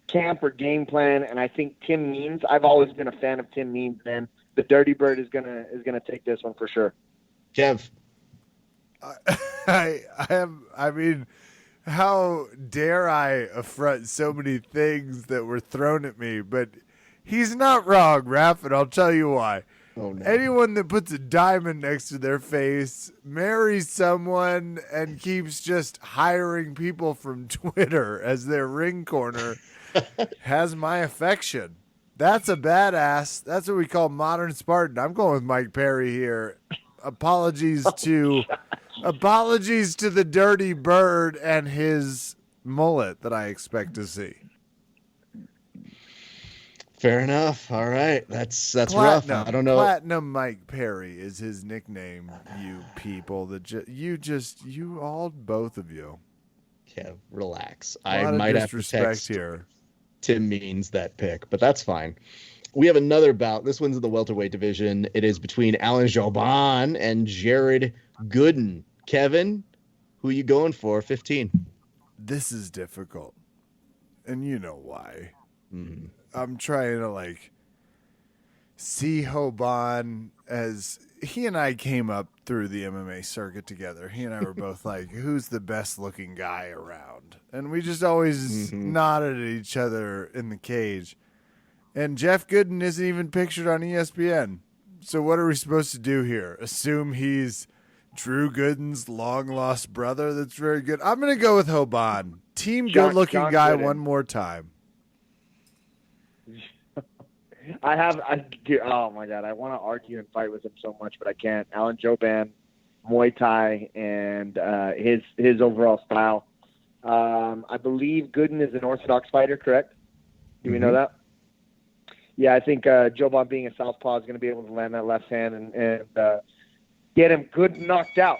camp or game plan, and I think Tim Means. I've always been a fan of Tim Means, man. The Dirty Bird is gonna take this one for sure. Kev. I mean, how dare I affront so many things that were thrown at me? But he's not wrong, Raph, and I'll tell you why. Oh, no. Anyone that puts a diamond next to their face, marries someone, and keeps just hiring people from Twitter as their ring corner has my affection. That's a badass. That's what we call modern Spartan. I'm going with Mike Perry here. Apologies to the Dirty Bird and his mullet that I expect to see. Fair enough. All right. That's rough. I don't know. Platinum Mike Perry is his nickname, you people. Both of you. Kev, relax. A lot I of might have to disrespect text here. Tim Means that pick, but that's fine. We have another bout. This one's in the welterweight division. It is between Alan Jouban and Jared Gooden. Kevin, who are you going for? 15. This is difficult, and you know why. Mm. I'm trying to see Hoban as he and I came up through the MMA circuit together. He and I were both like, who's the best looking guy around? And we just always nodded at each other in the cage. And Jeff Gooden isn't even pictured on ESPN. So what are we supposed to do here? Assume he's Drew Gooden's long lost brother that's very good? I'm going to go with Hoban. Team good looking John guy Gooden. one more time. Oh my God, I want to argue and fight with him so much, but I can't. Alan Jouban, Muay Thai, and his overall style. I believe Gooden is an orthodox fighter, correct? Do we know that? Yeah, I think Jouban being a southpaw is going to be able to land that left hand and get him good knocked out.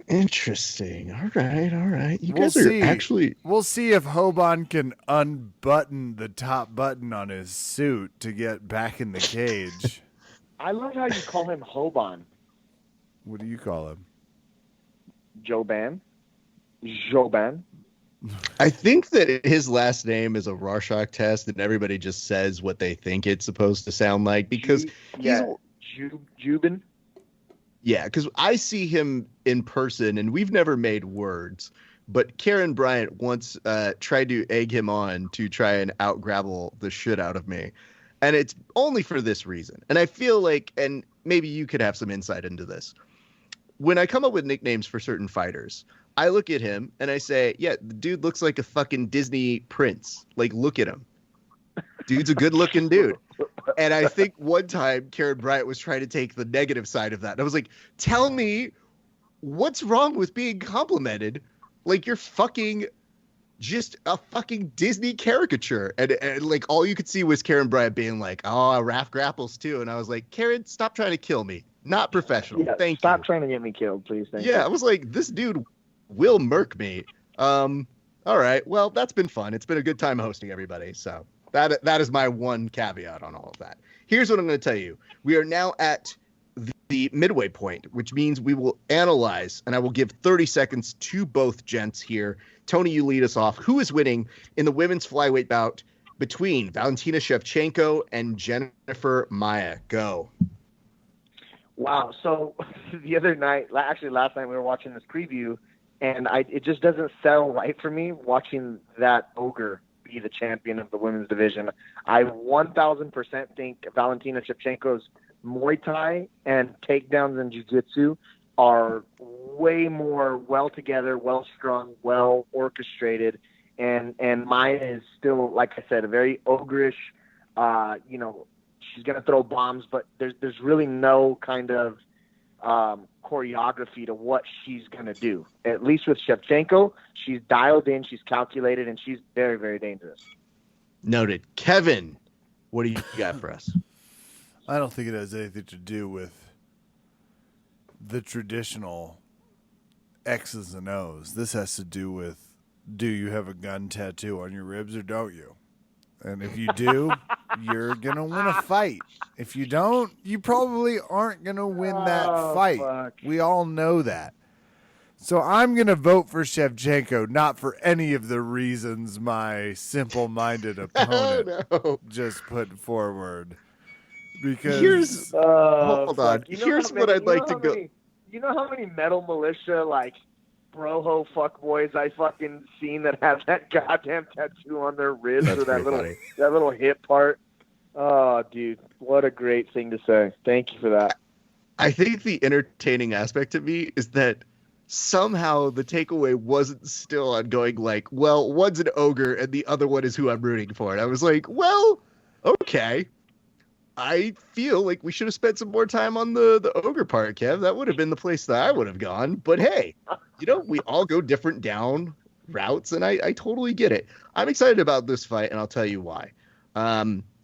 Interesting. All right. You We'll guys are see. actually... We'll see if Hoban can unbutton the top button on his suit to get back in the cage. I love how you call him Hoban. What do you call him? Jouban. I think that his last name is a Rorschach test, and everybody just says what they think it's supposed to sound like because Jubin. Yeah, because I see him in person, and we've never made words. But Karen Bryant once tried to egg him on to try and out-grapple the shit out of me. And it's only for this reason. And I feel like, and maybe you could have some insight into this. When I come up with nicknames for certain fighters, I look at him and I say, yeah, the dude looks like a fucking Disney prince. Like, look at him. Dude's a good-looking dude. And I think one time Karen Bryant was trying to take the negative side of that. And I was like, tell me what's wrong with being complimented like you're fucking just a fucking Disney caricature. And like all you could see was Karen Bryant being like, oh, Raph grapples too. And I was like, Karen, stop trying to kill me. Not professional. Yeah, Thank you. Stop trying to get me killed, please. Thank you. I was like, this dude will murk me. All right. Well, that's been fun. It's been a good time hosting everybody. So that is my one caveat on all of that. Here's what I'm going to tell you. We are now at the midway point, which means we will analyze, and I will give 30 seconds to both gents here. Tony, you lead us off. Who is winning in the women's flyweight bout between Valentina Shevchenko and Jennifer Maia? Go. Wow. So the other night, actually last night, we were watching this preview, and it just doesn't settle right for me watching that ogre be the champion of the women's division. I 1,000% think Valentina Shevchenko's Muay Thai and takedowns and jiu-jitsu are way more well together, well strung, well orchestrated, and Maya is still, like I said, a very ogreish. She's gonna throw bombs, but there's really no kind of choreography to what she's gonna do. At least with Shevchenko, she's dialed in, she's calculated, and she's very, very dangerous. Noted. Kevin, what do you got for us? I don't think it has anything to do with the traditional X's and O's. This has to do with, do you have a gun tattoo on your ribs or don't you? And if you do, you're going to win a fight. If you don't, you probably aren't going to win that fight. Fuck. We all know that. So I'm going to vote for Shevchenko, not for any of the reasons my simple-minded opponent just put forward. Because Hold on. You know Here's how what many- I'd like to how go. many- You know how many metal militia, like, broho fuckboys I fucking seen that have that goddamn tattoo on their wrist That's or that pretty little hip part? Oh, dude, what a great thing to say. Thank you for that. I think the entertaining aspect to me is that somehow the takeaway wasn't still on going like, well, one's an ogre and the other one is who I'm rooting for. And I was like, well, okay. I feel like we should have spent some more time on the ogre part, Kev. That would have been the place that I would have gone. But hey, we all go different down routes, and I totally get it. I'm excited about this fight, and I'll tell you why.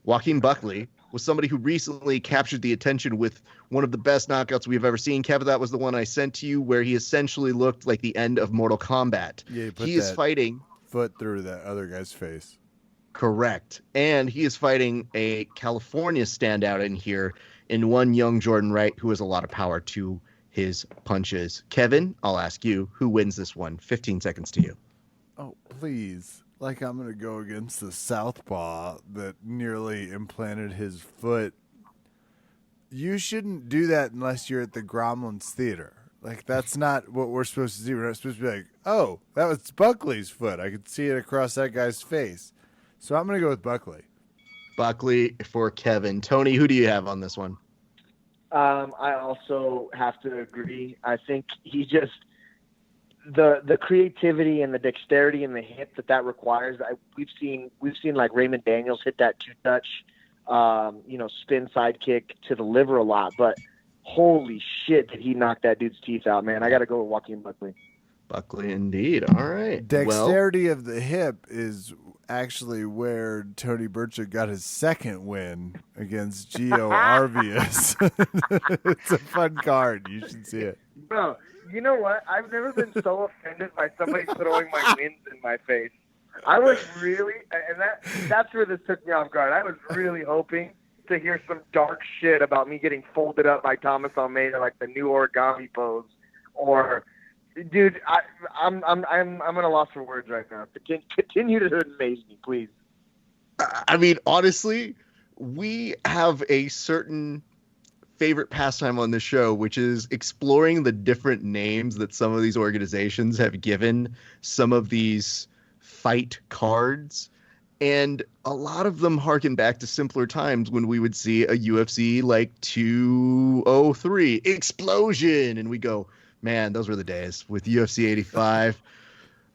Joaquin Buckley was somebody who recently captured the attention with one of the best knockouts we've ever seen. Kevin, that was the one I sent to you where he essentially looked like the end of Mortal Kombat. Yeah, he is fighting foot through that other guy's face. Correct. And he is fighting a California standout in here in one young Jordan Wright, who has a lot of power to his punches. Kevin, I'll ask you, who wins this one? 15 seconds to you. Oh, please. Like I'm going to go against the southpaw that nearly implanted his foot. You shouldn't do that unless you're at the Gromlins Theater. Like, that's not what we're supposed to do. We're not supposed to be like, oh, that was Buckley's foot. I could see it across that guy's face. So I'm going to go with Buckley. Buckley for Kevin. Tony, who do you have on this one? I also have to agree. I think he just the creativity and the dexterity in the hip that requires. We've seen like Raymond Daniels hit that two-touch, spin side kick to the liver a lot. But holy shit, did he knock that dude's teeth out, man! I got to go with Joaquin Buckley. Buckley, indeed. All right. Dexterity of the hip is actually where Tony Birchak got his second win against Gio Arvias. It's a fun card. You should see it. Bro, you know what? I've never been so offended by somebody throwing my wins in my face. I was really, and that's where this took me off guard. I was really hoping to hear some dark shit about me getting folded up by Thomas Almeida, like the new origami pose, or, dude, I'm at a loss for words right now. Continue to amaze me, please. I mean, honestly, we have a certain favorite pastime on this show, which is exploring the different names that some of these organizations have given some of these fight cards. And a lot of them harken back to simpler times when we would see a UFC like 203 Explosion. And we go, man, those were the days with UFC 85,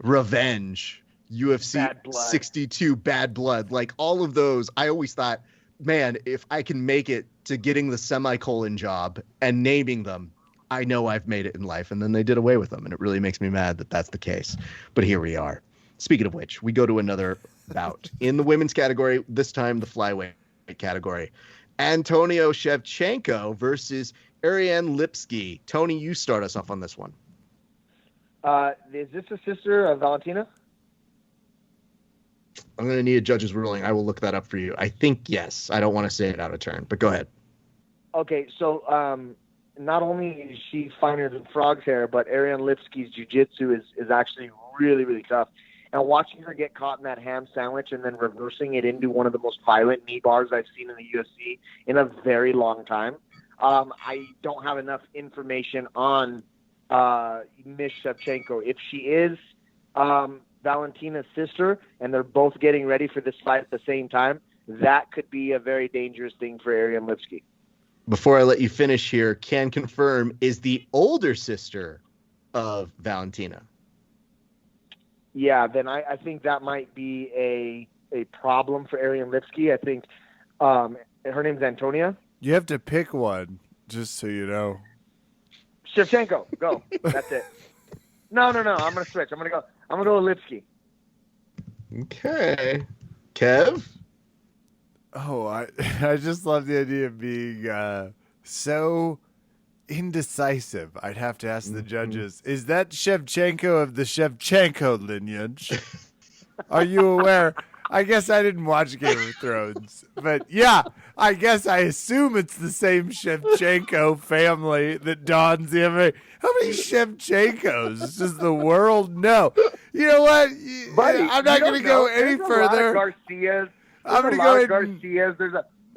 Revenge, UFC Bad Blood. 62, Bad Blood. Like all of those, I always thought, man, if I can make it to getting the semicolon job and naming them, I know I've made it in life. And then they did away with them. And it really makes me mad that that's the case. But here we are. Speaking of which, we go to another bout in the women's category, this time the flyweight category. Antonio Shevchenko versus Ariane Lipski. Tony, you start us off on this one. Is this a sister of Valentina? I'm going to need a judge's ruling. I will look that up for you. I think yes. I don't want to say it out of turn, but go ahead. Okay, so not only is she finer than frog's hair, but Ariane Lipski's jiu-jitsu is actually really, really tough. And watching her get caught in that ham sandwich and then reversing it into one of the most violent knee bars I've seen in the UFC in a very long time. I don't have enough information on Miss Shevchenko. If she is Valentina's sister and they're both getting ready for this fight at the same time, that could be a very dangerous thing for Ariane Lipski. Before I let you finish here, can confirm is the older sister of Valentina. Yeah, then I think that might be a problem for Ariane Lipski. I think her name's Antonia. You have to pick one, just so you know. Shevchenko, go. That's it. No. I'm gonna switch. I'm gonna go with Lipski. Okay. Kev? Oh, I just love the idea of being so indecisive. I'd have to ask the judges, is that Shevchenko of the Shevchenko lineage? Are you aware? I guess I didn't watch Game of Thrones, but yeah, I guess I assume it's the same Shevchenko family that dons the MMA. How many Shevchenkos does the world know? You know what? Buddy, I'm not going to go any further. Garcias. I'm going to go ahead Garcias.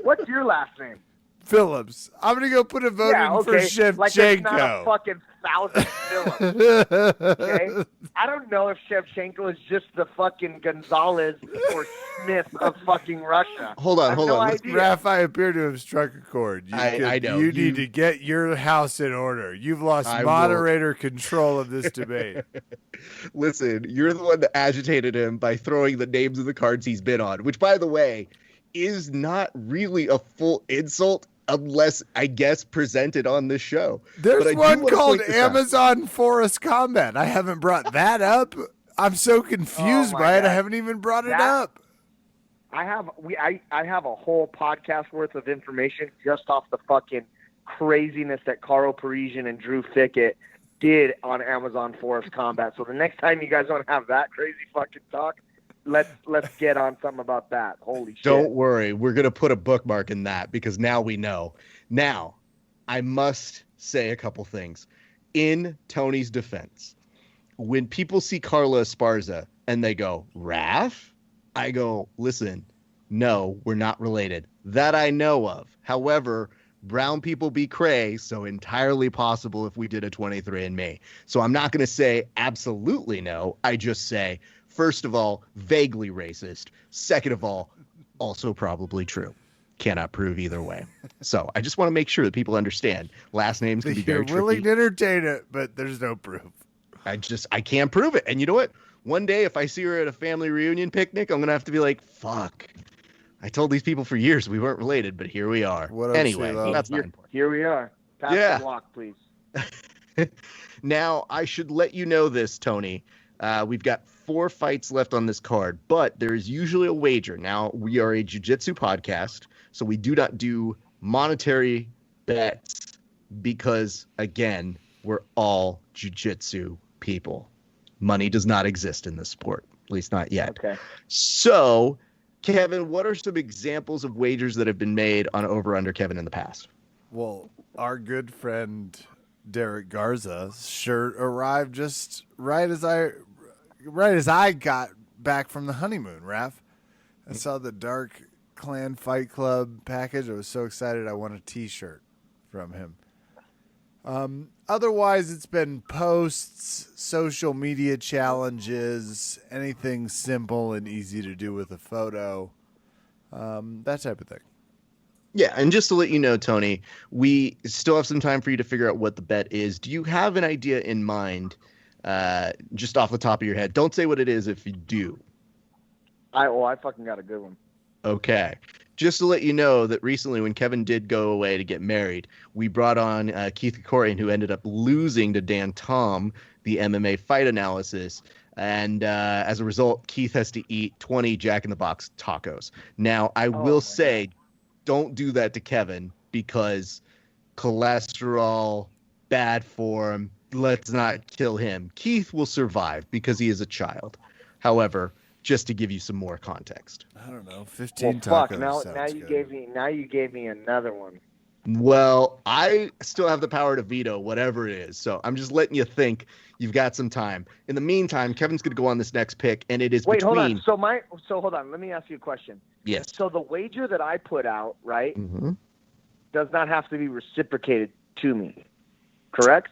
What's your last name? Phillips. I'm going to go put a vote in for Shevchenko. Like there's not a fucking 1,000 Phillips. Okay? I don't know if Shevchenko is just the fucking Gonzalez or Smith of fucking Russia. Hold on. Raph, I appear to have struck a chord. I know. You need to get your house in order. You've lost moderator control of this debate. Listen, you're the one that agitated him by throwing the names of the cards he's been on, which, by the way, is not really a full insult unless, I guess, presented on this show. There's one called Amazon Forest Combat. I haven't brought that up. I'm so confused by it. I haven't even brought it up. I have a whole podcast worth of information just off the fucking craziness that Carl Parisian and Drew Fickett did on Amazon Forest Combat. So the next time you guys want to have that crazy fucking talk, let's get on something about that. Holy shit. Don't worry. We're going to put a bookmark in that because now we know. Now, I must say a couple things. In Tony's defense, when people see Carla Esparza and they go, Raph? I go, listen, no, we're not related. That I know of. However, brown people be cray, so entirely possible if we did a 23andMe. So I'm not going to say absolutely no. I just say, first of all, vaguely racist. Second of all, also probably true. Cannot prove either way. So I just want to make sure that people understand last names can be very tricky. You're willing to entertain it, but there's no proof. I can't prove it. And you know what? One day, if I see her at a family reunion picnic, I'm going to have to be like, fuck. I told these people for years we weren't related, but here we are. Anyway, that's not important. Here we are. Pass the block, please. Now, I should let you know this, Tony. We've got 4 fights left on this card, but there is usually a wager. Now, we are a jiu-jitsu podcast, so we do not do monetary bets because, again, we're all jiu-jitsu people. Money does not exist in this sport, at least not yet. Okay. So, Kevin, what are some examples of wagers that have been made on over-under Kevin in the past? Well, our good friend Derek Garza's shirt arrived just right as I got back from the honeymoon, Raph. I saw the Dark Clan Fight Club package. I was so excited I won a T-shirt from him. Otherwise, it's been posts, social media challenges, anything simple and easy to do with a photo, that type of thing. Yeah, and just to let you know, Tony, we still have some time for you to figure out what the bet is. Do you have an idea in mind, just off the top of your head? Don't say what it is if you do. I fucking got a good one. Okay. Just to let you know that recently when Kevin did go away to get married, we brought on Keith Krikorian, who ended up losing to Dan Tom, the MMA fight analysis. And as a result, Keith has to eat 20 Jack in the Box tacos. Now, I will say, don't do that to Kevin because cholesterol, bad form, let's not kill him. Keith will survive because he is a child. However, just to give you some more context. I don't know, 15 tacos. Fuck, now you gave me another one. Well, I still have the power to veto whatever it is. So I'm just letting you think you've got some time. In the meantime, Kevin's going to go on this next pick, and it is Wait, between... hold on. So hold on. Let me ask you a question. Yes. So the wager that I put out, right, Mm-hmm. does not have to be reciprocated to me, correct?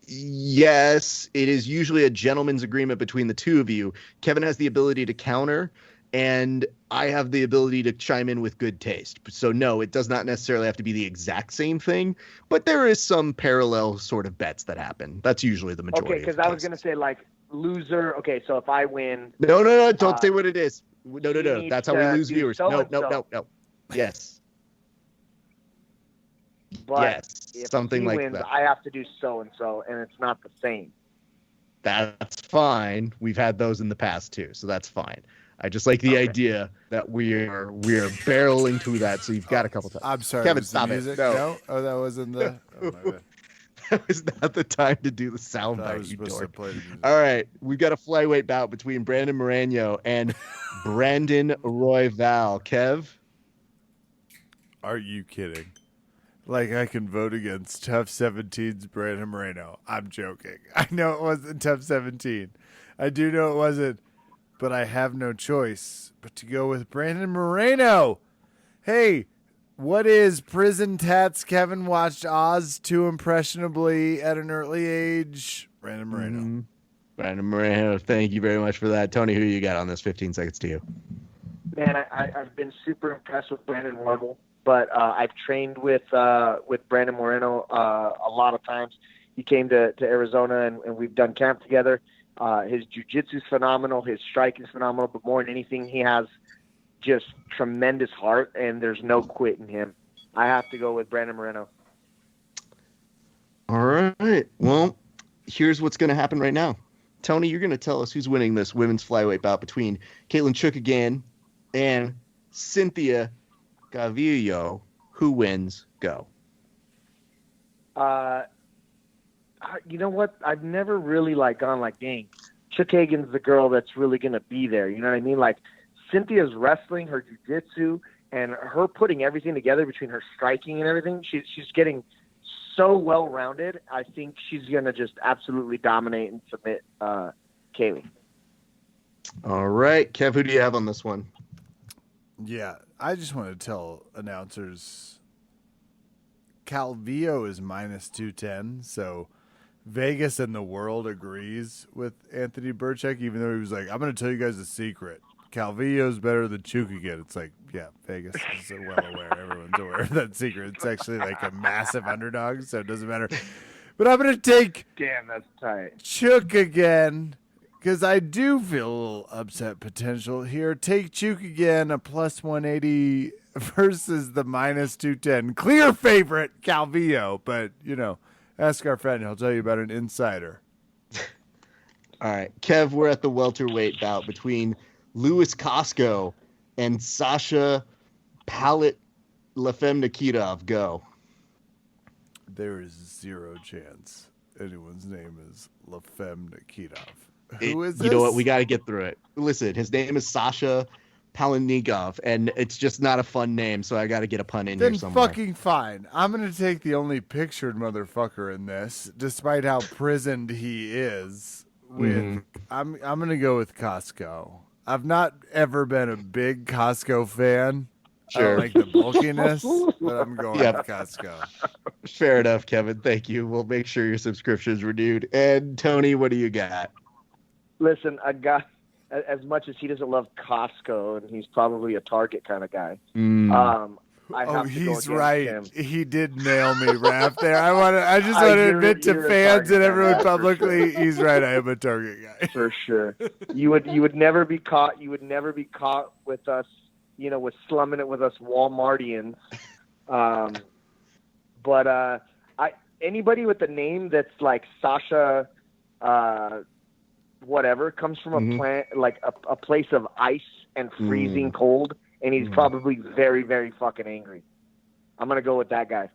Yes, it is usually a gentleman's agreement between the two of you. Kevin has the ability to counter, and I have the ability to chime in with good taste. So no, it does not necessarily have to be the exact same thing, but there is some parallel sort of bets that happen. That's usually the majority. Okay, because I was going to say, like, loser. Okay, so if I win. No, don't say what it is. No. need That's how we to lose do viewers. so-and-so. No. Yes. But Yes, if something he like wins, that. I have to do so-and-so, and it's not the same. That's fine. We've had those in the past too, so that's fine. I just like the idea that we're barreling to that. So you've got a couple times. I'm sorry. Kevin, was the stop it. music? No. Oh, that wasn't the. Oh, my bad. That was not the time to do the I sound thought I bite, was you supposed to dork. play the music. All right, we've got a flyweight bout between Brandon Moreno and Brandon Royval. Kev? Are you kidding? Like, I can vote against Tough 17's Brandon Moreno. I'm joking. I know it wasn't Tough 17. I do know it wasn't, but I have no choice but to go with Brandon Moreno. Hey, what is Prison Tats? Kevin watched Oz too impressionably at an early age. Brandon Moreno. Mm-hmm. Brandon Moreno, thank you very much for that. Tony, who you got on this? 15 seconds to you. Man, I've been super impressed with Brandon Wardle, but I've trained with Brandon Moreno a lot of times. He came to Arizona, and we've done camp together. His jiu-jitsu is phenomenal. His striking is phenomenal, but more than anything, he has just tremendous heart, and there's no quit in him. I have to go with Brandon Moreno. All right. Well, here's what's going to happen right now. Tony, you're going to tell us who's winning this women's flyweight bout between Caitlin Chukagan and Cynthia Gavillo. Who wins? Go. You know what? I've never really gone dang, Chukagan's the girl that's really going to be there. You know what I mean? Like, Cynthia's wrestling, her jiu-jitsu, and her putting everything together between her striking and everything. She's getting so well-rounded. I think she's going to just absolutely dominate and submit Kaylee. All right. Kev, who do you have on this one? Yeah, I just want to tell announcers Calvillo is minus 210, so Vegas and the world agrees with Anthony Birchak, even though he was like, I'm going to tell you guys a secret. Calvillo's better than Chukagan. It's like, yeah, Vegas is well aware. Everyone's aware of that secret. It's actually like a massive underdog, so it doesn't matter. But I'm going to take Damn, that's tight. Chukagan because I do feel a little upset potential here. Take Chukagan, a plus 180 versus the minus 210. Clear favorite, Calvillo, but, ask our friend. He'll tell you about an insider. All right. Kev, we're at the welterweight bout between Louis Costco and Sasha Pallet Lefem Nikitov. Go. There is zero chance anyone's name is Lefem Nikitov. Who is this? You know what? We got to get through it. Listen, his name is Sasha Palanikov, and it's just not a fun name, so I got to get a pun in Then here somewhere. fucking fine. I'm going to take the only pictured motherfucker in this, despite how prisoned he is. I'm going to go with Costco. I've not ever been a big Costco fan. I Sure. don't like the bulkiness, but I'm going with Costco. Fair enough, Kevin. Thank you. We'll make sure your subscription's renewed. And Tony, what do you got? Listen, I got, as much as he doesn't love Costco, and he's probably a Target kind of guy. I have to go he's against right. him. He did nail me, Raph. There, I just want to admit to you're a fans Target and guy, everyone for publicly, he's right. I am a Target guy. For sure. You would never be caught. You would never be caught with us, with slumming it with us Walmartians. But anybody with a name that's like Sasha, whatever, comes from a plant, like a place of ice and freezing cold, and he's probably very, very fucking angry. I'm gonna go with that guy.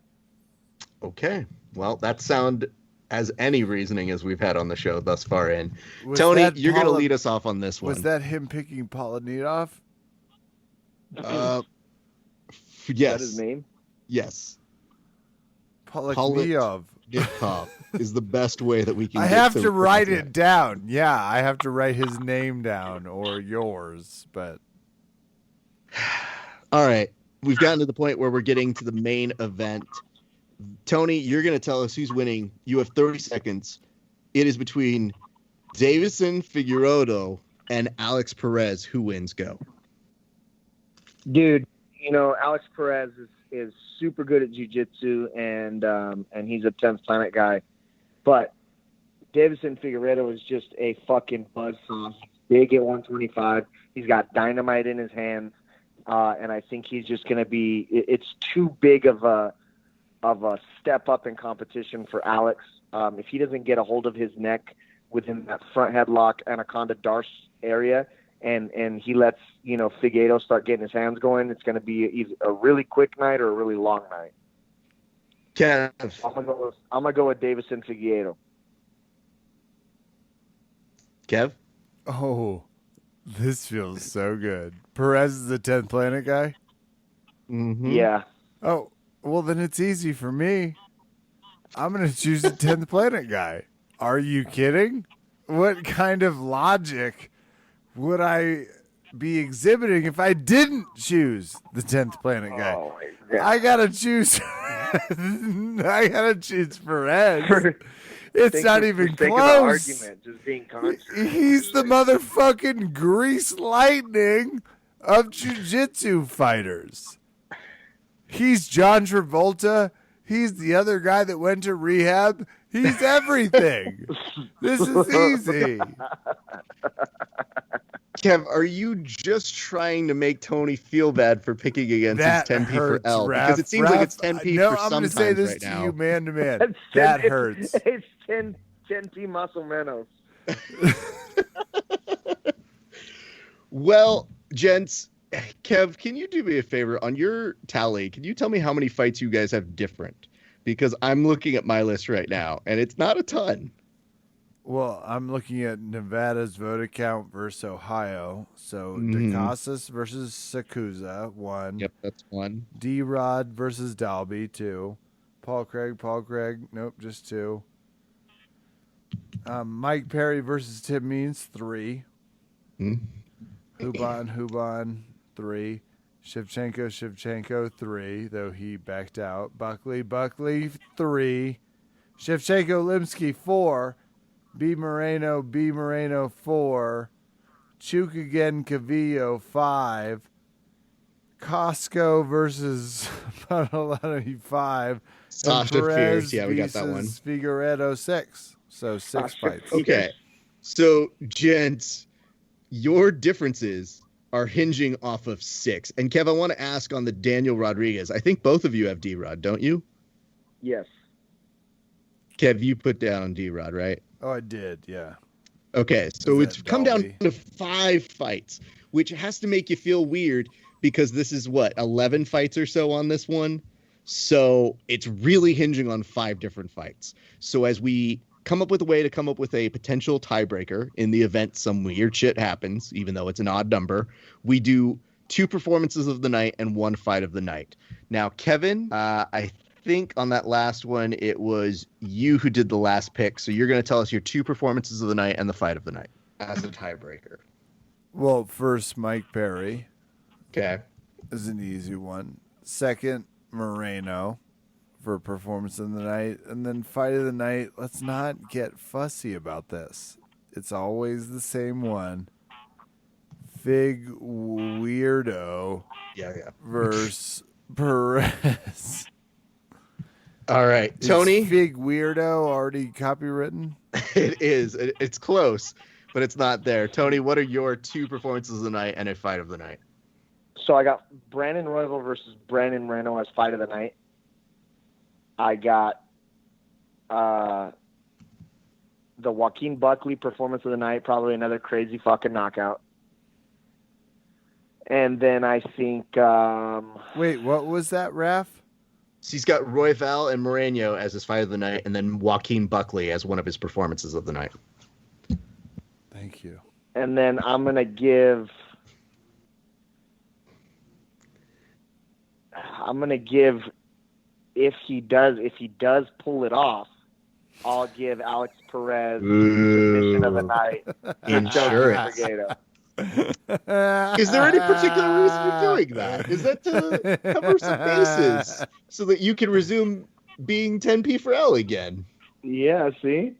Okay. Well, that sound as any reasoning as we've had on the show thus far in. Was Tony, that you're going to Paula- lead us off on this one. Was that him picking Polonidov? Yes. Is that his name? Yes. Polakmiov. Polakmikov is the best way that we can. I get have to write pronounce it down. Yeah, I have to write his name down or yours, but All right, we've gotten to the point where we're getting to the main event. Tony, you're going to tell us who's winning. You have 30 seconds. It is between Davison Figueiredo and Alex Perez. Who wins? Go. Dude, Alex Perez is super good at jiu-jitsu, and he's a 10th planet guy. But Davison Figueiredo is just a fucking buzzsaw. He's big at 125. He's got dynamite in his hands, and I think he's just going to be – it's too big of a step up in competition for Alex. If he doesn't get a hold of his neck within that front headlock anaconda darce area, and he lets Figueiredo start getting his hands going, it's going to be either a really quick night or a really long night. Kev. I'm gonna go with Davison Figueiredo. Kev. oh, this feels so good. Perez is the 10th planet guy? Mm-hmm. Yeah. Oh, well, then it's easy for me. I'm going to choose the 10th planet guy. Are you kidding? What kind of logic would I be exhibiting if I didn't choose the 10th planet guy? Oh my God. I got to choose. I got to choose Perez. It's not even close. Argument, just being conscious. He's the motherfucking grease lightning of jiu-jitsu fighters. He's John Travolta. He's the other guy that went to rehab. He's everything. This is easy. Kev, are you just trying to make Tony feel bad for picking against That his 10p hurts, for L? Raph. Because it seems like it's Raph, 10p no, for I'm some gonna say times this right to now. you man to man. It's That 10 hurts. It's 10p muscle menos. Well, gents, Kev, can you do me a favor? On your tally, can you tell me how many fights you guys have different? Because I'm looking at my list right now, and it's not a ton. Well, I'm looking at Nevada's vote account versus Ohio. So Mhm. DeCasas versus Sakuza, 1. Yep, that's one. D-Rod versus Dalby, 2. Paul Craig, nope, just 2. Mike Perry versus Tim Means, 3. Hmm. Huban, 3. Shevchenko, 3, though he backed out. Buckley, 3. Shevchenko, Limsky, 4. B. Moreno, 4. Chuk again, Cavillo, 5. Costco versus Pantaloni, 5. Sasha Fierce, yeah, we got that one. Figueiredo, 6. So 6 fights. Okay, so gents, your differences are hinging off of 6. And Kev, I want to ask on the Daniel Rodriguez. I think both of you have D-Rod, don't you? Yes. Kev, you put down D-Rod, right? Oh, I did, yeah. Okay, so Is it's that come down Dolby? to 5 fights, which has to make you feel weird because this is 11 fights or so on this one. So it's really hinging on 5 different fights. So as we come up with a way to come up with a potential tiebreaker in the event some weird shit happens, even though it's an odd number, we do 2 performances of the night and 1 fight of the night. Now, Kevin, I think on that last one, it was you who did the last pick. So you're going to tell us your 2 performances of the night and the fight of the night as a tiebreaker. Well, first, Mike Perry Okay. is an easy one. Second, Moreno for performance of the night. And then fight of the night, let's not get fussy about this. It's always the same one. Fig Weirdo Yeah. versus Perez. All right, Tony. Is Fig Weirdo already copywritten? It is. It's close, but it's not there. Tony, what are your 2 performances of the night and a fight of the night? So I got Brandon Royval versus Brandon Moreno as fight of the night. I got the Joaquin Buckley performance of the night, probably another crazy fucking knockout. And then I think Wait, what was that, Raph? He's got Royval and Moreno as his fight of the night, and then Joaquin Buckley as one of his performances of the night. Thank you. and then I'm gonna give if he does pull it off, I'll give Alex Perez Ooh. submission of the night. Insurance. Is there any particular reason you're doing that? Is that to cover some bases so that you can resume being 10p for L again? Yeah, see?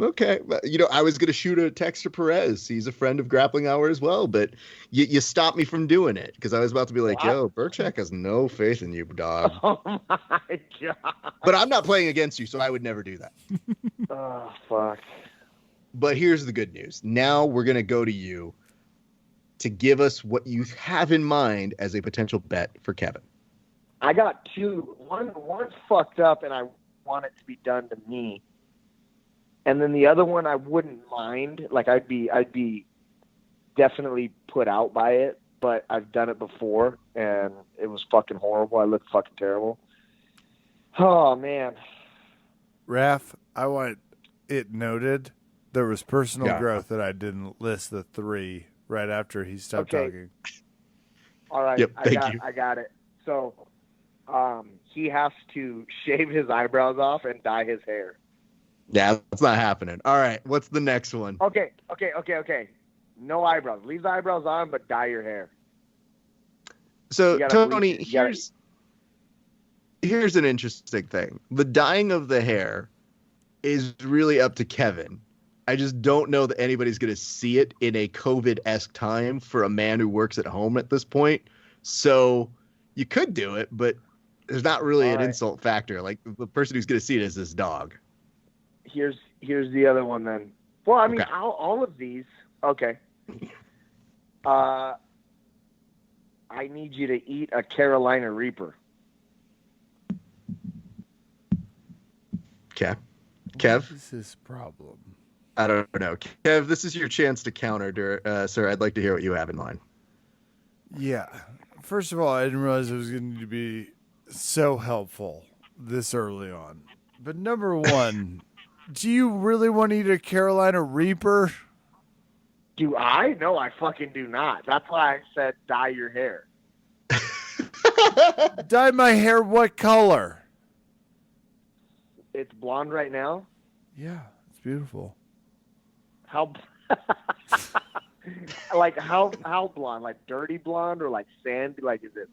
Okay. You know, I was going to shoot a text to Perez. He's a friend of Grappling Hour as well, but you stopped me from doing it because I was about to be like, yo, Birchak has no faith in you, dog. Oh, my God. But I'm not playing against you, so I would never do that. Oh, fuck. But here's the good news. Now we're going to go to you to give us what you have in mind as a potential bet for Kevin. I got two. One's fucked up, and I want it to be done to me. And then the other one I wouldn't mind. Like I'd be definitely put out by it, but I've done it before and it was fucking horrible. I looked fucking terrible. Oh man. Raph, I want it noted there was personal growth that I didn't list the 3 right after he stopped talking. All right. Yep, I got it. So he has to shave his eyebrows off and dye his hair. Yeah, that's not happening. All right, what's the next one? Okay. No eyebrows. Leave the eyebrows on, but dye your hair. So, Tony, here's an interesting thing. The dyeing of the hair is really up to Kevin. I just don't know that anybody's going to see it in a COVID-esque time for a man who works at home at this point. So you could do it, but there's not really an insult factor. Like the person who's going to see it is this dog. Here's the other one then. Well, I mean, all of these. Okay. I need you to eat a Carolina Reaper. Okay. Kev? What is his problem? I don't know. Kev, this is your chance to counter, sir. I'd like to hear what you have in mind. Yeah. First of all, I didn't realize it was going to be so helpful this early on. But number one, do you really want to eat a Carolina Reaper? Do I? No, I fucking do not. That's why I said dye your hair. Dye my hair what color? It's blonde right now. Yeah, it's beautiful. How like how blonde? Like dirty blonde or like sandy? Like is it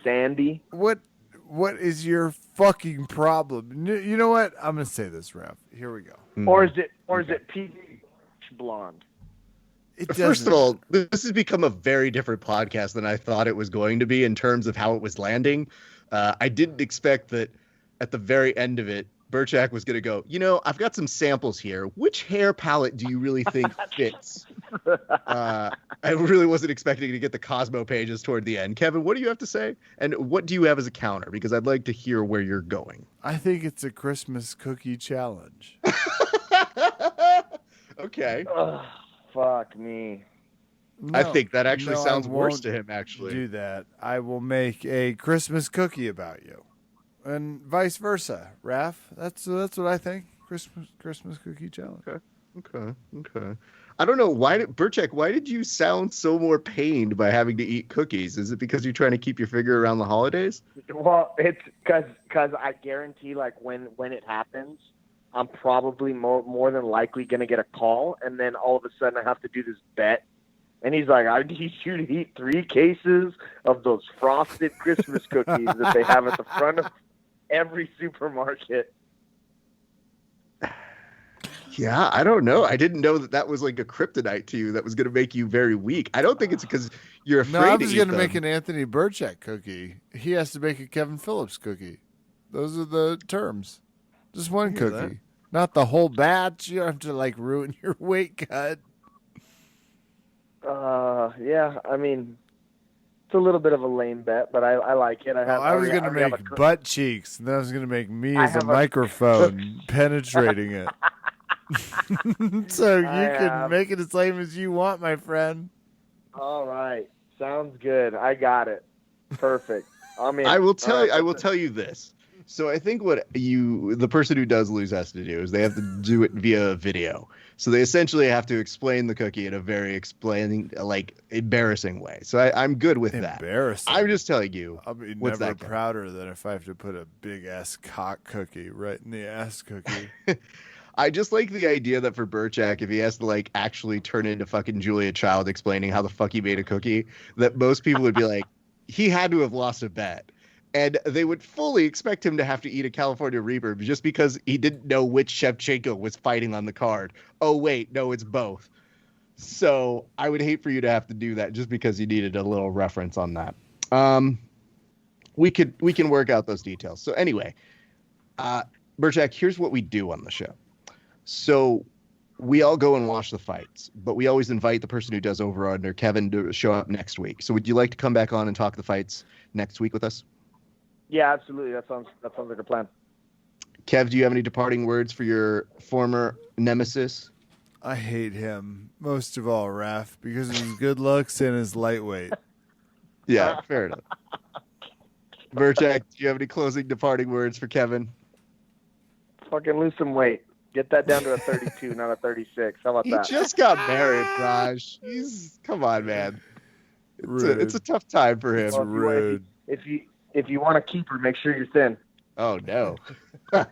sandy? What is your fucking problem? You know what? I'm gonna say this, Raph. Here we go. Or is it peach blonde? First of all, this has become a very different podcast than I thought it was going to be in terms of how it was landing. I didn't expect that at the very end of it, Birchak was going to go, you know, I've got some samples here. Which hair palette do you really think fits? I really wasn't expecting to get the Cosmo pages toward the end. Kevin, what do you have to say? And what do you have as a counter? Because I'd like to hear where you're going. I think it's a Christmas cookie challenge. Okay. Ugh, fuck me. I think that actually sounds worse to him, actually. Do that. I will make a Christmas cookie about you. And vice versa, Raph. That's what I think. Christmas cookie challenge. Okay. I don't know Birchak, why did you sound so more pained by having to eat cookies? Is it because you're trying to keep your figure around the holidays? Well, it's because I guarantee, like when it happens, I'm probably more than likely gonna get a call, and then all of a sudden I have to do this bet. And he's like, I need you to eat 3 cases of those frosted Christmas cookies that they have at the front of every supermarket. Yeah, I don't know. I didn't know that was like a kryptonite to you that was going to make you very weak. I don't think it's because you're afraid to eat them. No, I was going to make an Anthony Birchak cookie. He has to make a Kevin Phillips cookie. Those are the terms. Just one cookie. Not the whole batch. You don't have to like ruin your weight cut. Yeah, I mean, it's a little bit of a lame bet, but I like it. I was going to make butt cheeks, and then I was going to make me as a microphone penetrating it. So you can make it as lame as you want, my friend. All right. Sounds good. I got it. Perfect. I mean, I will tell you this. So I think what the person who does lose has to do is they have to do it via video. So they essentially have to explain the cookie in a very embarrassing way. So I'm good with that. Embarrassing. I'm just telling you. I'll be what's never that, Kevin? prouder than if I have to put a big ass cock cookie right in the ass cookie. I just like the idea that for Birchak, if he has to like actually turn into fucking Julia Child explaining how the fuck he made a cookie, that most people would be like, he had to have lost a bet. And they would fully expect him to have to eat a California Reaper just because he didn't know which Shevchenko was fighting on the card. Oh, wait, no, it's both. So I would hate for you to have to do that just because you needed a little reference on that. We can work out those details. So anyway, Birchak, here's what we do on the show. So we all go and watch the fights, but we always invite the person who does over under, Kevin, to show up next week. So would you like to come back on and talk the fights next week with us? Yeah, absolutely. That sounds like a plan. Kev, do you have any departing words for your former nemesis? I hate him most of all, Raph, because of his good looks and his lightweight. Yeah, fair enough. Birchak, do you have any closing departing words for Kevin? Fucking lose some weight. Get that down to a 32, not a 36. How about He that? just got married, Raj. Come on, man. It's a tough time for him. Well, rude. If you want to keep her, make sure you're thin. Oh no. The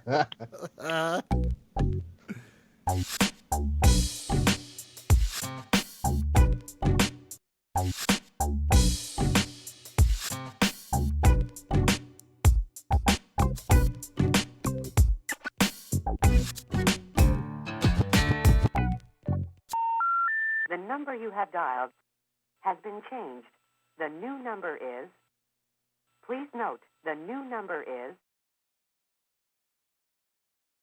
number you have dialed has been changed. The new number is... Please note, the new number is